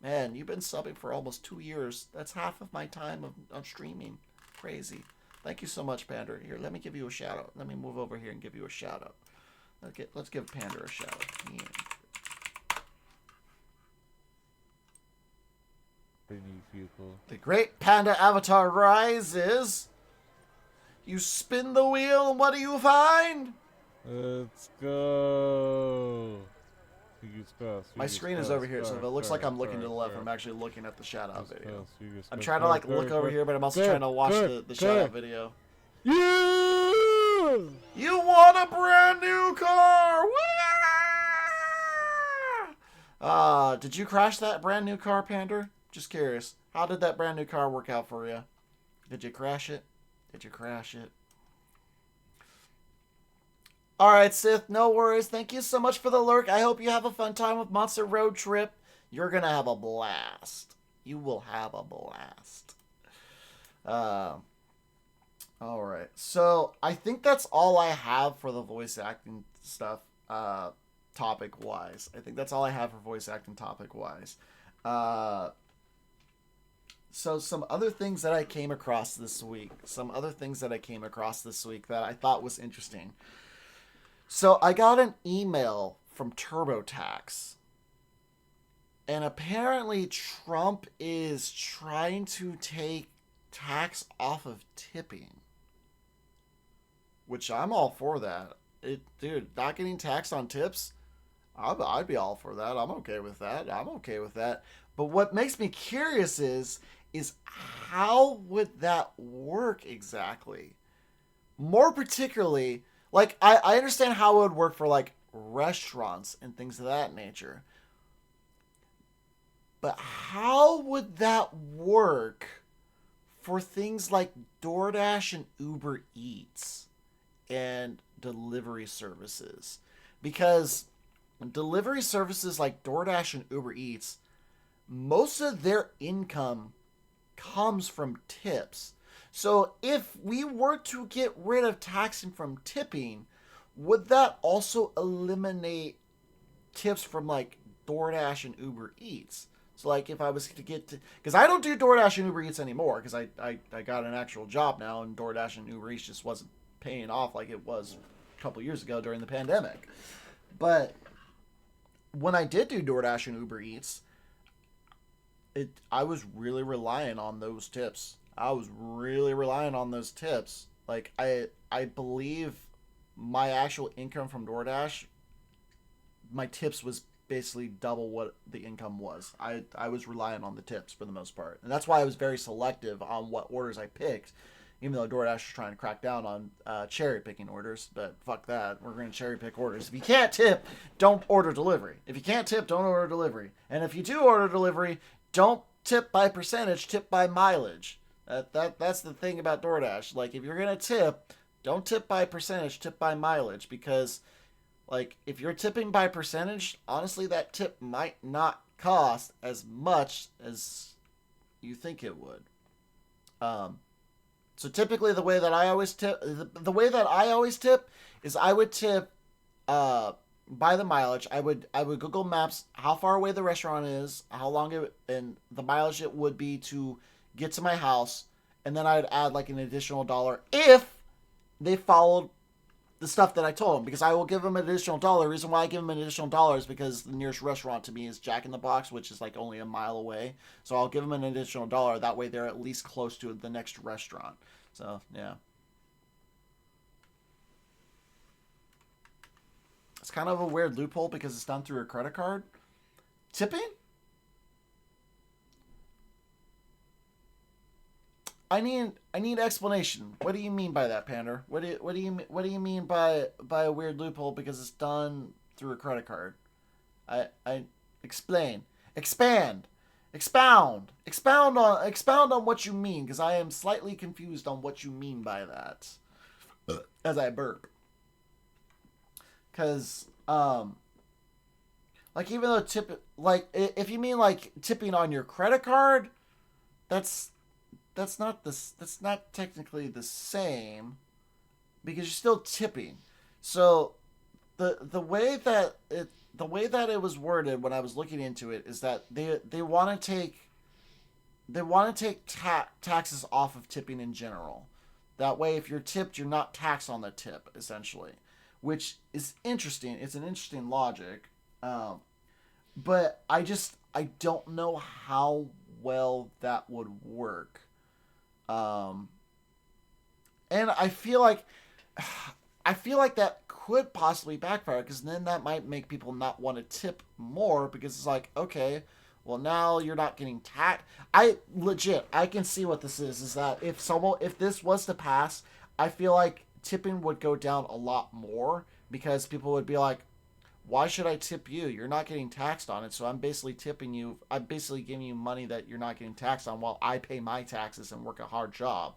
Man, you've been subbing for almost 2 years. That's half of my time of streaming. Crazy. Thank you so much, Pander. Here, let me give you a shout out. Let me move over here and give you a shout out. Okay, let's give Pander a shout out. Yeah. The great Panda Avatar rises. You spin the wheel, and what do you find? Let's go. My screen is over here, so if it looks like I'm looking to the left, I'm actually looking at the shout out video. I'm trying to like look over here, but I'm also trying to watch the shout out video. Yeah! You want a brand new car? Did you crash that brand new car, Pander? Just curious. How did that brand new car work out for you? Did you crash it? Did you crash it? Alright, Sith, no worries. Thank you so much for the lurk. I hope you have a fun time with Monster Road Trip. You're gonna have a blast. You will have a blast. Alright, so I think that's all I have for the voice acting stuff, topic-wise. I think that's all I have for voice acting topic-wise. So some other things that I came across this week. That I thought was interesting. So I got an email from TurboTax. And apparently Trump is trying to take tax off of tipping. Which I'm all for that. Dude, not getting taxed on tips? I'd be all for that. I'm okay with that. But what makes me curious is how would that work exactly? More particularly, like, I understand how it would work for, like, restaurants and things of that nature. But how would that work for things like DoorDash and Uber Eats and delivery services? Because delivery services like DoorDash and Uber Eats, most of their income comes from tips. So if we were to get rid of taxing from tipping, would that also eliminate tips from like DoorDash and Uber Eats? So like if I was to get to, because I don't do DoorDash and Uber Eats anymore because I got an actual job now, and DoorDash and Uber Eats just wasn't paying off like it was a couple years ago during the pandemic. But when I did do DoorDash and Uber Eats, I was really relying on those tips. Like I believe my actual income from DoorDash, my tips was basically double what the income was. I was relying on the tips for the most part. And that's why I was very selective on what orders I picked, even though DoorDash was trying to crack down on cherry picking orders. But fuck that. We're going to cherry pick orders. If you can't tip, don't order delivery. If you can't tip, don't order delivery. And if you do order delivery, don't tip by percentage, tip by mileage. That's the thing about DoorDash. Like, if you're going to tip, don't tip by percentage, tip by mileage. Because, like, if you're tipping by percentage, honestly, that tip might not cost as much as you think it would. So typically the way that I always tip, is I would tip by the mileage. I would Google Maps how far away the restaurant is, how long it, and the mileage it would be to get to my house, and then I'd add like an additional $1 if they followed the stuff that I told them, because I will give them an additional $1. The reason why I give them an additional $1 is because the nearest restaurant to me is Jack in the Box, which is like only a mile away. So I'll give them an additional $1. That way they're at least close to the next restaurant. So, yeah. It's kind of a weird loophole because it's done through a credit card. Tipping? I need explanation. What do you mean by that, Pander? What do you mean by a weird loophole because it's done through a credit card? I explain. Expound on what you mean, because I am slightly confused on what you mean by that. As I burp. Because like, even though if you mean like tipping on your credit card, that's not technically the same, because you're still tipping. So the way that it was worded when I was looking into it is that they want to take taxes off of tipping in general. That way, if you're tipped, you're not taxed on the tip, essentially, which is interesting. It's an interesting logic, but I don't know how well that would work. And I feel like that could possibly backfire, because then that might make people not want to tip more, because it's like, okay, well, now you're not getting taxed. I can see what this is that if this was to pass, I feel like tipping would go down a lot more, because people would be like, why should I tip you? You're not getting taxed on it, so I'm basically tipping you. I'm basically giving you money that you're not getting taxed on while I pay my taxes and work a hard job.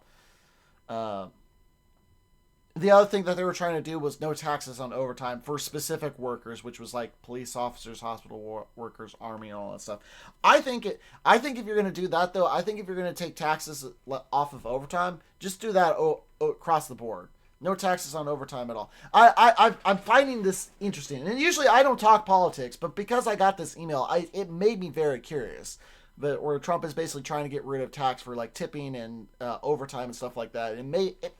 The other thing that they were trying to do was no taxes on overtime for specific workers, which was like police officers, hospital workers, army, and all that stuff. I think if you're going to do that, though, I think if you're going to take taxes off of overtime, just do that across the board. No taxes on overtime at all. I'm finding this interesting. And usually I don't talk politics, but because I got this email, it made me very curious. But where Trump is basically trying to get rid of tax for like tipping and overtime and stuff like that. It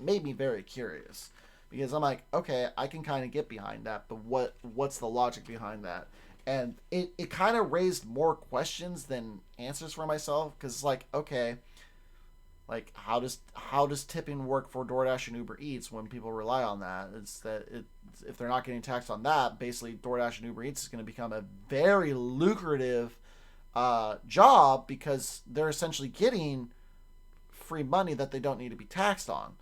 made me very curious. Because I'm like, okay, I can kind of get behind that, but what's the logic behind that? And it kind of raised more questions than answers for myself. Because it's like, okay, like how does tipping work for DoorDash and Uber Eats when people rely on that? It's that if they're not getting taxed on that, basically DoorDash and Uber Eats is going to become a very lucrative job, because they're essentially getting free money that they don't need to be taxed on.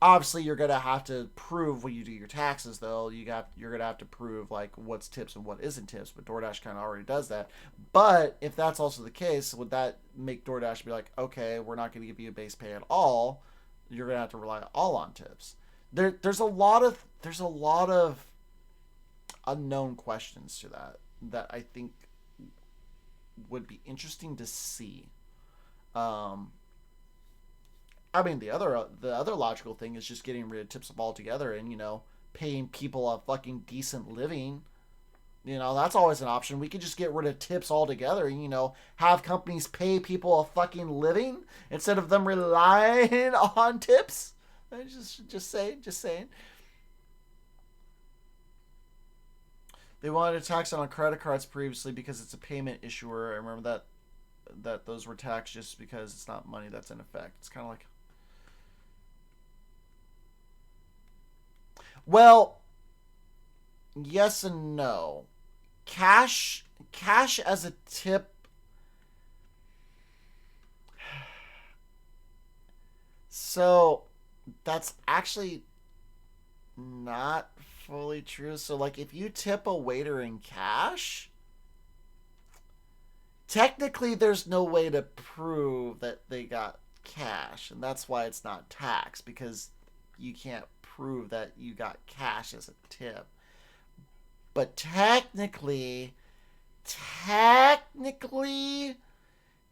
Obviously, you're going to have to prove when you do your taxes, though. You're going to have to prove like what's tips and what isn't tips, but DoorDash kind of already does that. But if that's also the case, would that make DoorDash be like, okay, we're not going to give you a base pay at all. You're going to have to rely all on tips. There's a lot of unknown questions to that I think would be interesting to see. I mean, the other logical thing is just getting rid of tips altogether and, paying people a fucking decent living. That's always an option. We could just get rid of tips altogether and, have companies pay people a fucking living instead of them relying on tips. Just saying. They wanted to tax it on credit cards previously because it's a payment issuer. I remember that those were taxed just because it's not money that's in effect. It's kind of like, well, yes and no. Cash as a tip. So that's actually not fully true. So like if you tip a waiter in cash, technically there's no way to prove that they got cash, and that's why it's not taxed, because you can't prove that you got cash as a tip. But technically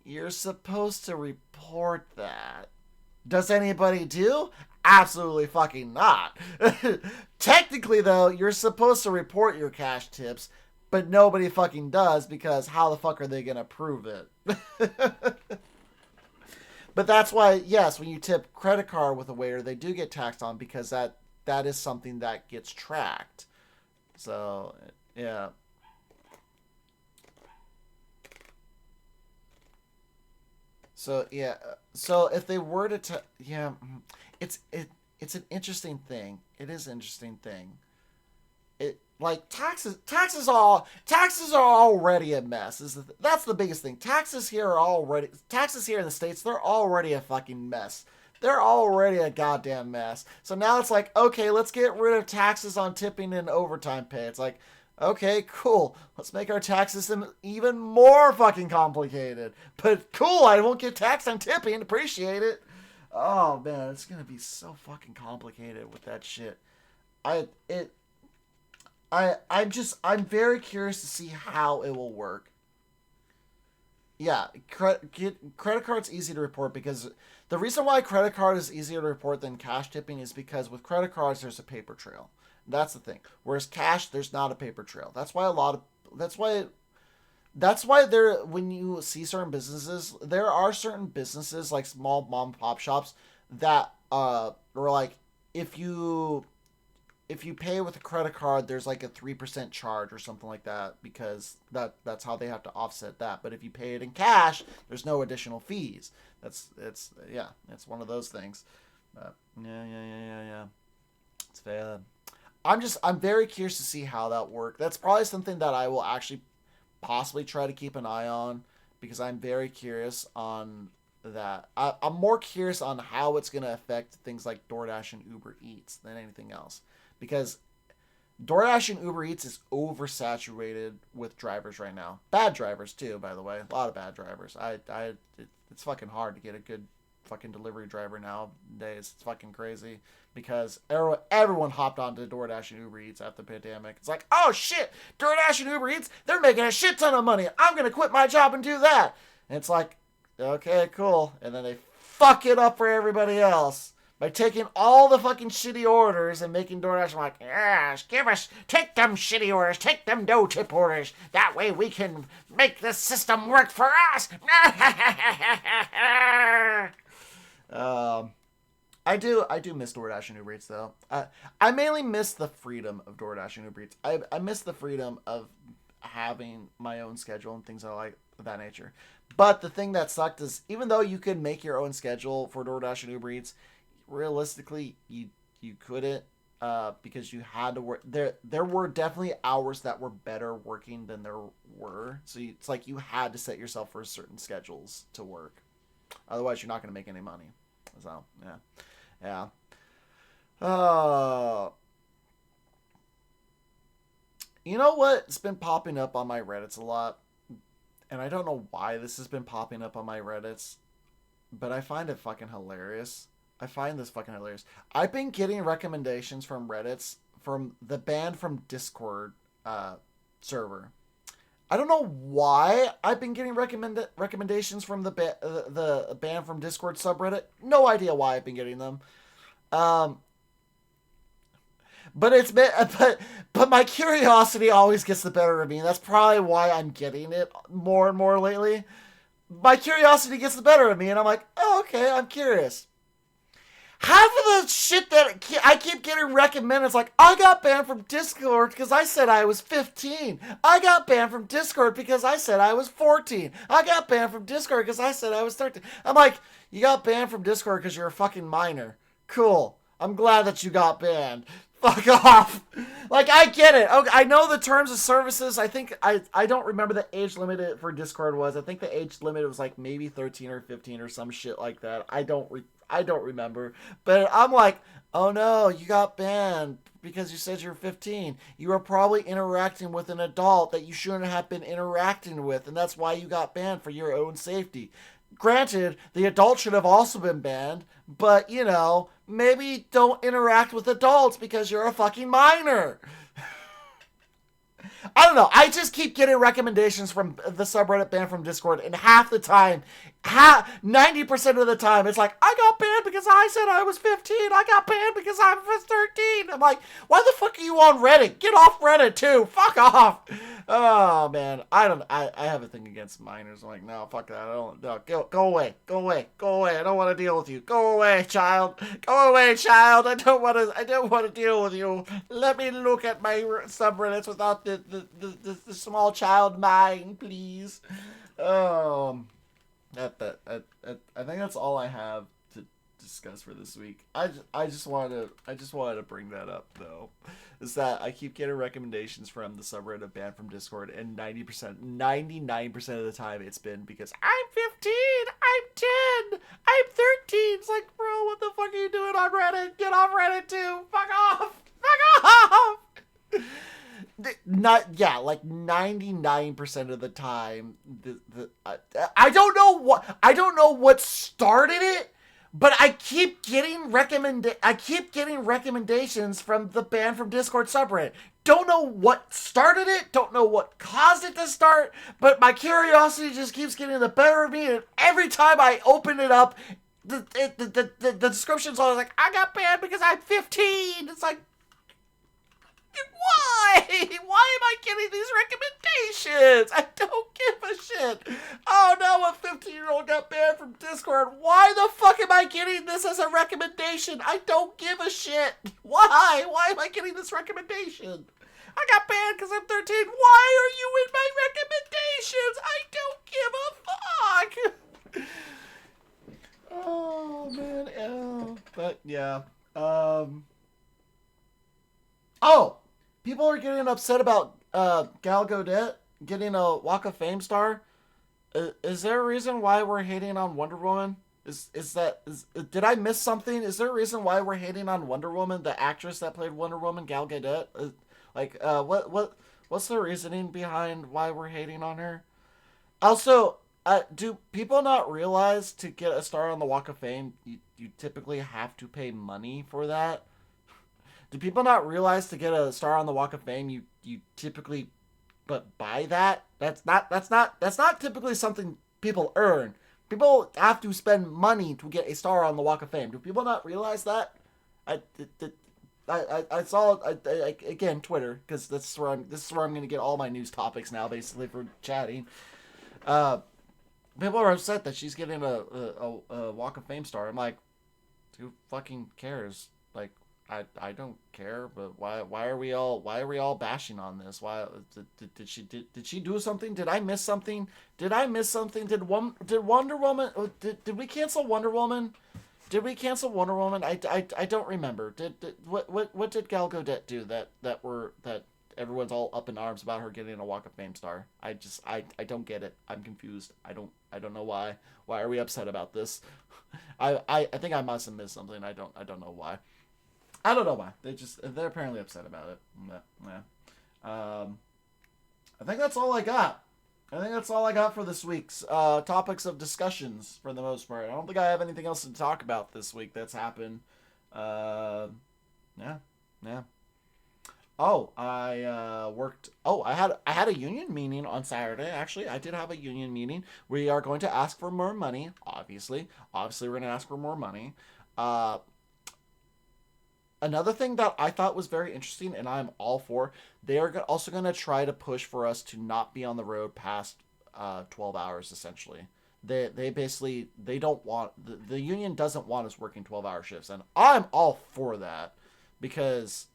you're supposed to report that. Does anybody do? Absolutely fucking not. Technically, though, you're supposed to report your cash tips, but nobody fucking does, because how the fuck are they gonna prove it? But that's why, yes, when you tip credit card with a waiter, they do get taxed on because that is something that gets tracked. So, yeah. So, yeah. So, if they were to... yeah, it's an interesting thing. It is an interesting thing. Like taxes are already a mess. That's the biggest thing. Taxes here in the States, they're already a fucking mess. They're already a goddamn mess. So now it's like, okay, let's get rid of taxes on tipping and overtime pay. It's like, okay, cool. Let's make our tax system even more fucking complicated. But cool, I won't get taxed on tipping. Appreciate it. Oh man, it's gonna be so fucking complicated with that shit. I'm very curious to see how it will work. Yeah, credit card's easy to report because the reason why credit card is easier to report than cash tipping is because with credit cards there's a paper trail. That's the thing. Whereas cash, there's not a paper trail. That's why there, when you see certain businesses, there are certain businesses like small mom and pop shops that are like, if you pay with a credit card, there's like a 3% charge or something like that because that's how they have to offset that. But if you pay it in cash, there's no additional fees. It's one of those things. Yeah. It's fair. I'm very curious to see how that works. That's probably something that I will actually possibly try to keep an eye on because I'm very curious on that. I'm more curious on how it's going to affect things like DoorDash and Uber Eats than anything else. Because DoorDash and Uber Eats is oversaturated with drivers right now. Bad drivers too, by the way. A lot of bad drivers. It's fucking hard to get a good fucking delivery driver nowadays. It's fucking crazy because everyone hopped onto DoorDash and Uber Eats after the pandemic. It's like, oh shit, DoorDash and Uber Eats, they're making a shit ton of money. I'm gonna quit my job and do that. And it's like, okay, cool. And then they fuck it up for everybody else by taking all the fucking shitty orders and making DoorDash like, yes, take them shitty orders, take them no tip orders. That way we can make the system work for us. I do miss DoorDash and Uber Eats though. I mainly miss the freedom of DoorDash and Uber Eats. I miss the freedom of having my own schedule and things of that nature. But the thing that sucked is even though you could make your own schedule for DoorDash and Uber Eats, realistically you couldn't because you had to work. There were definitely hours that were better working than there were. So it's like you had to set yourself for certain schedules to work. Otherwise, you're not going to make any money. So, yeah. You know what's been popping up on my Reddits a lot? And I don't know why this has been popping up on my Reddits, but I find it fucking hilarious. I find this fucking hilarious. I've been getting recommendations from Reddits from the Banned from Discord server. I don't know why I've been getting recommendations from the Banned from Discord subreddit. No idea why I've been getting them. But it's been, but my curiosity always gets the better of me. That's probably why I'm getting it more and more lately. My curiosity gets the better of me, and I'm like, oh, okay, I'm curious. Half of the shit that I keep getting recommended is like, I got banned from Discord because I said I was 15. I got banned from Discord because I said I was 14. I got banned from Discord because I said I was 13. I'm like, you got banned from Discord because you're a fucking minor. Cool. I'm glad that you got banned. Fuck off. Like, I get it. Okay, I know the terms of services. I think, I don't remember the age limit for Discord was. I think the age limit was like maybe 13 or 15 or some shit like that. I don't remember. But I'm like, oh no, you got banned because you said you're 15. You were probably interacting with an adult that you shouldn't have been interacting with, and that's why you got banned, for your own safety. Granted, the adult should have also been banned, but, you know, maybe don't interact with adults because you're a fucking minor. I don't know. I just keep getting recommendations from the subreddit banned from Discord, and half the time, 90% of the time, it's like, I got banned because I said I was 15. I got banned because I was 13. I'm like, why the fuck are you on Reddit? Get off Reddit too. Fuck off. Oh man, I have a thing against minors. I'm like, no, fuck that. I don't. No, go away. Go away. Go away. I don't want to deal with you. Go away, child. Go away, child. I don't want to deal with you. Let me look at my subreddits without the small child mind, please. I think that's all I have to discuss for this week. I just wanted to bring that up though, is that I keep getting recommendations from the subreddit banned from Discord, and 99% of the time it's been because I'm 15, I'm 10, I'm 13. It's like, bro, what the fuck are you doing on Reddit? Get off Reddit too. Fuck off. Fuck off. Not like 99% of the time. I don't know what started it, but I keep getting recommendations from the ban from Discord subreddit. Don't know what started it. Don't know what caused it to start. But my curiosity just keeps getting the better of me, and every time I open it up, the description's always like, I got banned because I'm 15. It's like, why? Why am I getting these recommendations? I don't give a shit. Oh no, a 15-year-old got banned from Discord. Why the fuck am I getting this as a recommendation? I don't give a shit. Why? Why am I getting this recommendation? I got banned because I'm 13. Why are you in my recommendations? I don't give a fuck. Oh man, ew. But yeah. Oh! People are getting upset about Gal Gadot getting a Walk of Fame star. Is there a reason why we're hating on Wonder Woman? Did I miss something? Is there a reason why we're hating on Wonder Woman, the actress that played Wonder Woman, Gal Gadot? What's the reasoning behind why we're hating on her? Also, do people not realize to get a star on the Walk of Fame, you typically have to pay money for that? Do people not realize to get a star on the Walk of Fame, you typically buy that? That's not typically something people earn. People have to spend money to get a star on the Walk of Fame. Do people not realize that? I saw again Twitter, because this is where I'm going to get all my news topics now, basically, for chatting. People are upset that she's getting a Walk of Fame star. I'm like, who fucking cares? Like, I don't care, but why are we all bashing on this? Why did she do something? Did I miss something? Did Wonder Woman? Did we cancel Wonder Woman? Did we cancel Wonder Woman? I don't remember. What did Gal Gadot do that everyone's all up in arms about her getting a Walk of Fame star? I don't get it. I'm confused. I don't know why. Why are we upset about this? I think I must have missed something. I don't know why. I don't know why. They're apparently upset about it. Yeah. I think that's all I got. I think that's all I got for this week's topics of discussions, for the most part. I don't think I have anything else to talk about this week that's happened. Yeah. Oh, I worked. Oh, I had a union meeting on Saturday. Actually, I did have a union meeting. We are going to ask for more money. Obviously, we're going to ask for more money. Another thing that I thought was very interesting, and I'm all for, they are also going to try to push for us to not be on the road past 12 hours, essentially. They basically, they don't want, the union doesn't want us working 12-hour shifts, and I'm all for that, because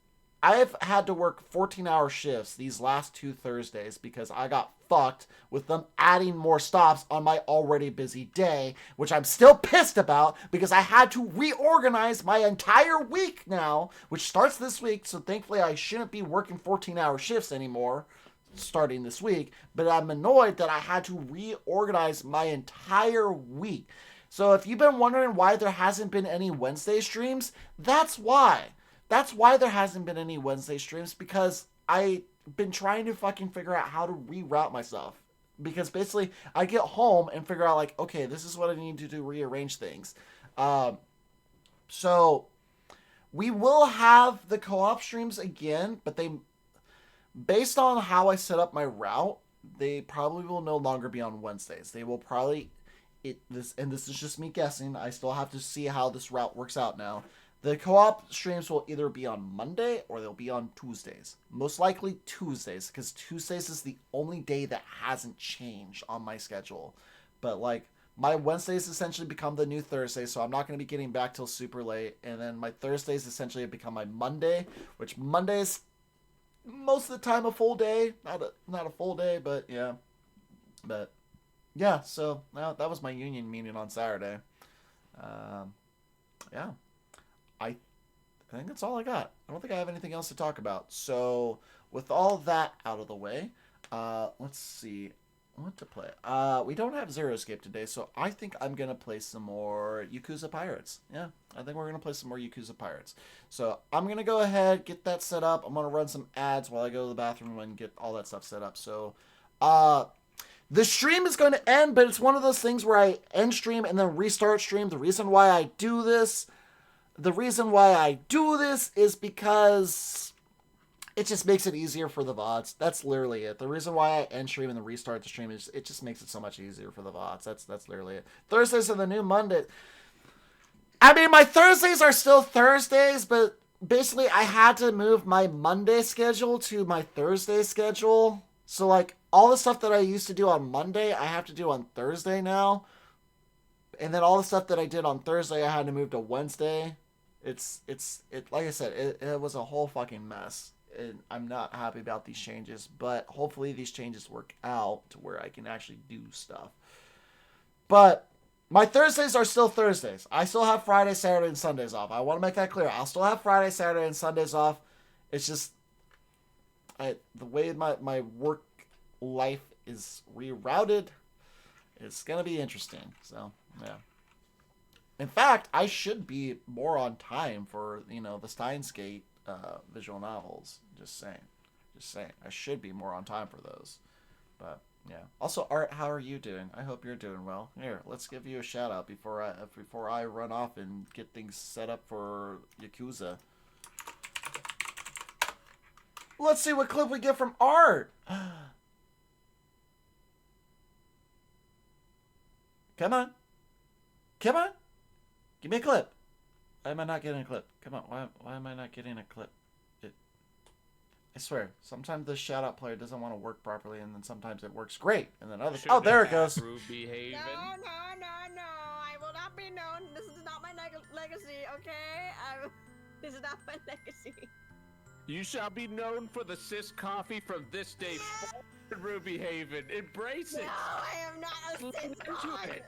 I've had to work 14-hour shifts these last 2 Thursdays because I got fucked with them adding more stops on my already busy day, which I'm still pissed about because I had to reorganize my entire week now, which starts this week, so thankfully I shouldn't be working 14-hour shifts anymore starting this week, but I'm annoyed that I had to reorganize my entire week. So if you've been wondering why there hasn't been any Wednesday streams, that's why. That's why there hasn't been any Wednesday streams, because I've been trying to fucking figure out how to reroute myself. Because basically, I get home and figure out, like, okay, this is what I need to do to rearrange things. So, we will have the co-op streams again, but based on how I set up my route, they probably will no longer be on Wednesdays. They will probably this is just me guessing. I still have to see how this route works out now. The co-op streams will either be on Monday or they'll be on Tuesdays. Most likely Tuesdays, because Tuesdays is the only day that hasn't changed on my schedule. But like my Wednesdays essentially become the new Thursday, so I'm not going to be getting back till super late. And then my Thursdays essentially have become my Monday, which Mondays most of the time a full day, not a full day, but yeah. But yeah, so that was my union meeting on Saturday. Yeah. I think that's all I got. I don't think I have anything else to talk about. So with all that out of the way, let's see what to play. We don't have Zero Escape today, so I think I'm gonna play some more Yakuza Pirates. Yeah, I think we're gonna play some more Yakuza Pirates. So I'm gonna go ahead, get that set up. I'm gonna run some ads while I go to the bathroom and get all that stuff set up. So the stream is going to end, but it's one of those things where I end stream and then restart stream. The reason why I do this is because it just makes it easier for the VODs. That's literally it. The reason why I end stream and then restart the stream is it just makes it so much easier for the VODs. That's literally it. Thursdays are the new Monday. I mean, my Thursdays are still Thursdays, but basically I had to move my Monday schedule to my Thursday schedule. So like all the stuff that I used to do on Monday, I have to do on Thursday now. And then all the stuff that I did on Thursday, I had to move to Wednesday. It's like I said, it was a whole fucking mess. And I'm not happy about these changes, but hopefully these changes work out to where I can actually do stuff. But my Thursdays are still Thursdays. I still have Friday, Saturday, and Sundays off. I want to make that clear. I'll still have Friday, Saturday, and Sundays off. It's just the way my work life is rerouted. It's gonna be interesting. So yeah. In fact, I should be more on time for the Steins Gate visual novels. Just saying. I should be more on time for those. But yeah. Also, Art, how are you doing? I hope you're doing well. Here, let's give you a shout out before I run off and get things set up for Yakuza. Let's see what clip we get from Art. Come on. Give me a clip. Why am I not getting a clip? Come on. Why am I not getting a clip? I swear, sometimes the shout out player doesn't want to work properly, and then sometimes it works great, and then others. Oh, there it goes. Ruby Haven. No. I will not be known. This is not my legacy, okay? This is not my legacy. You shall be known for the cis coffee from this day forward, Ruby Haven. Embrace it. No, I am not a cis coffee.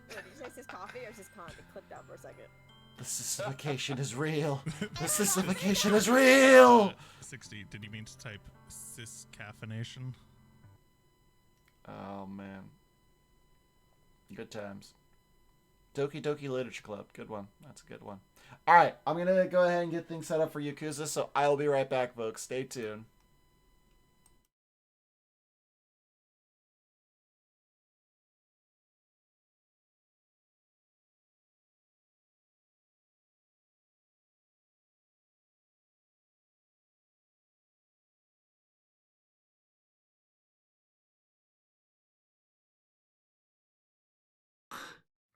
Did you say cis coffee or cis con? It clipped out for a second. The sissification is real. The sissification is real. 60. Did you mean to type cis caffeination? Oh man. Good times. Doki Doki Literature Club. Good one. That's a good one. All right, I'm gonna go ahead and get things set up for Yakuza. So I will be right back, folks. Stay tuned.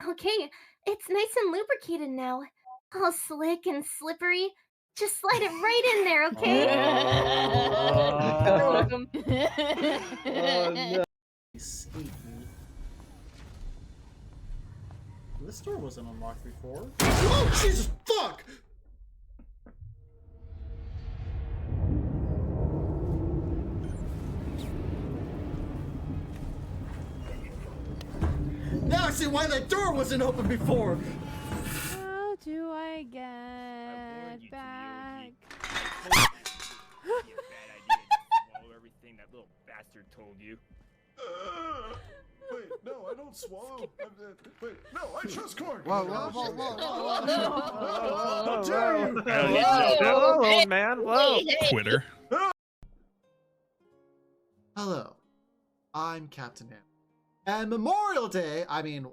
Okay, it's nice and lubricated now. All slick and slippery. Just slide it right in there, okay? Oh. Welcome. No. This door wasn't unlocked before. Oh, Jesus, fuck! Now I see why that door wasn't open before! How do I get back? Swallow everything that little bastard told you. Wait, no, I don't swallow. Wait, no, I trust Cork. Whoa. How dare you? Whoa, man, whoa. Twitter. Hello, I'm Captain Am. And Memorial Day, I mean,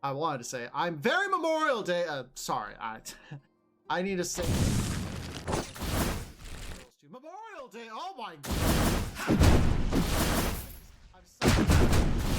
I wanted to say, I'm very Memorial Day, sorry, I need to say... Day. Oh my god. I'm so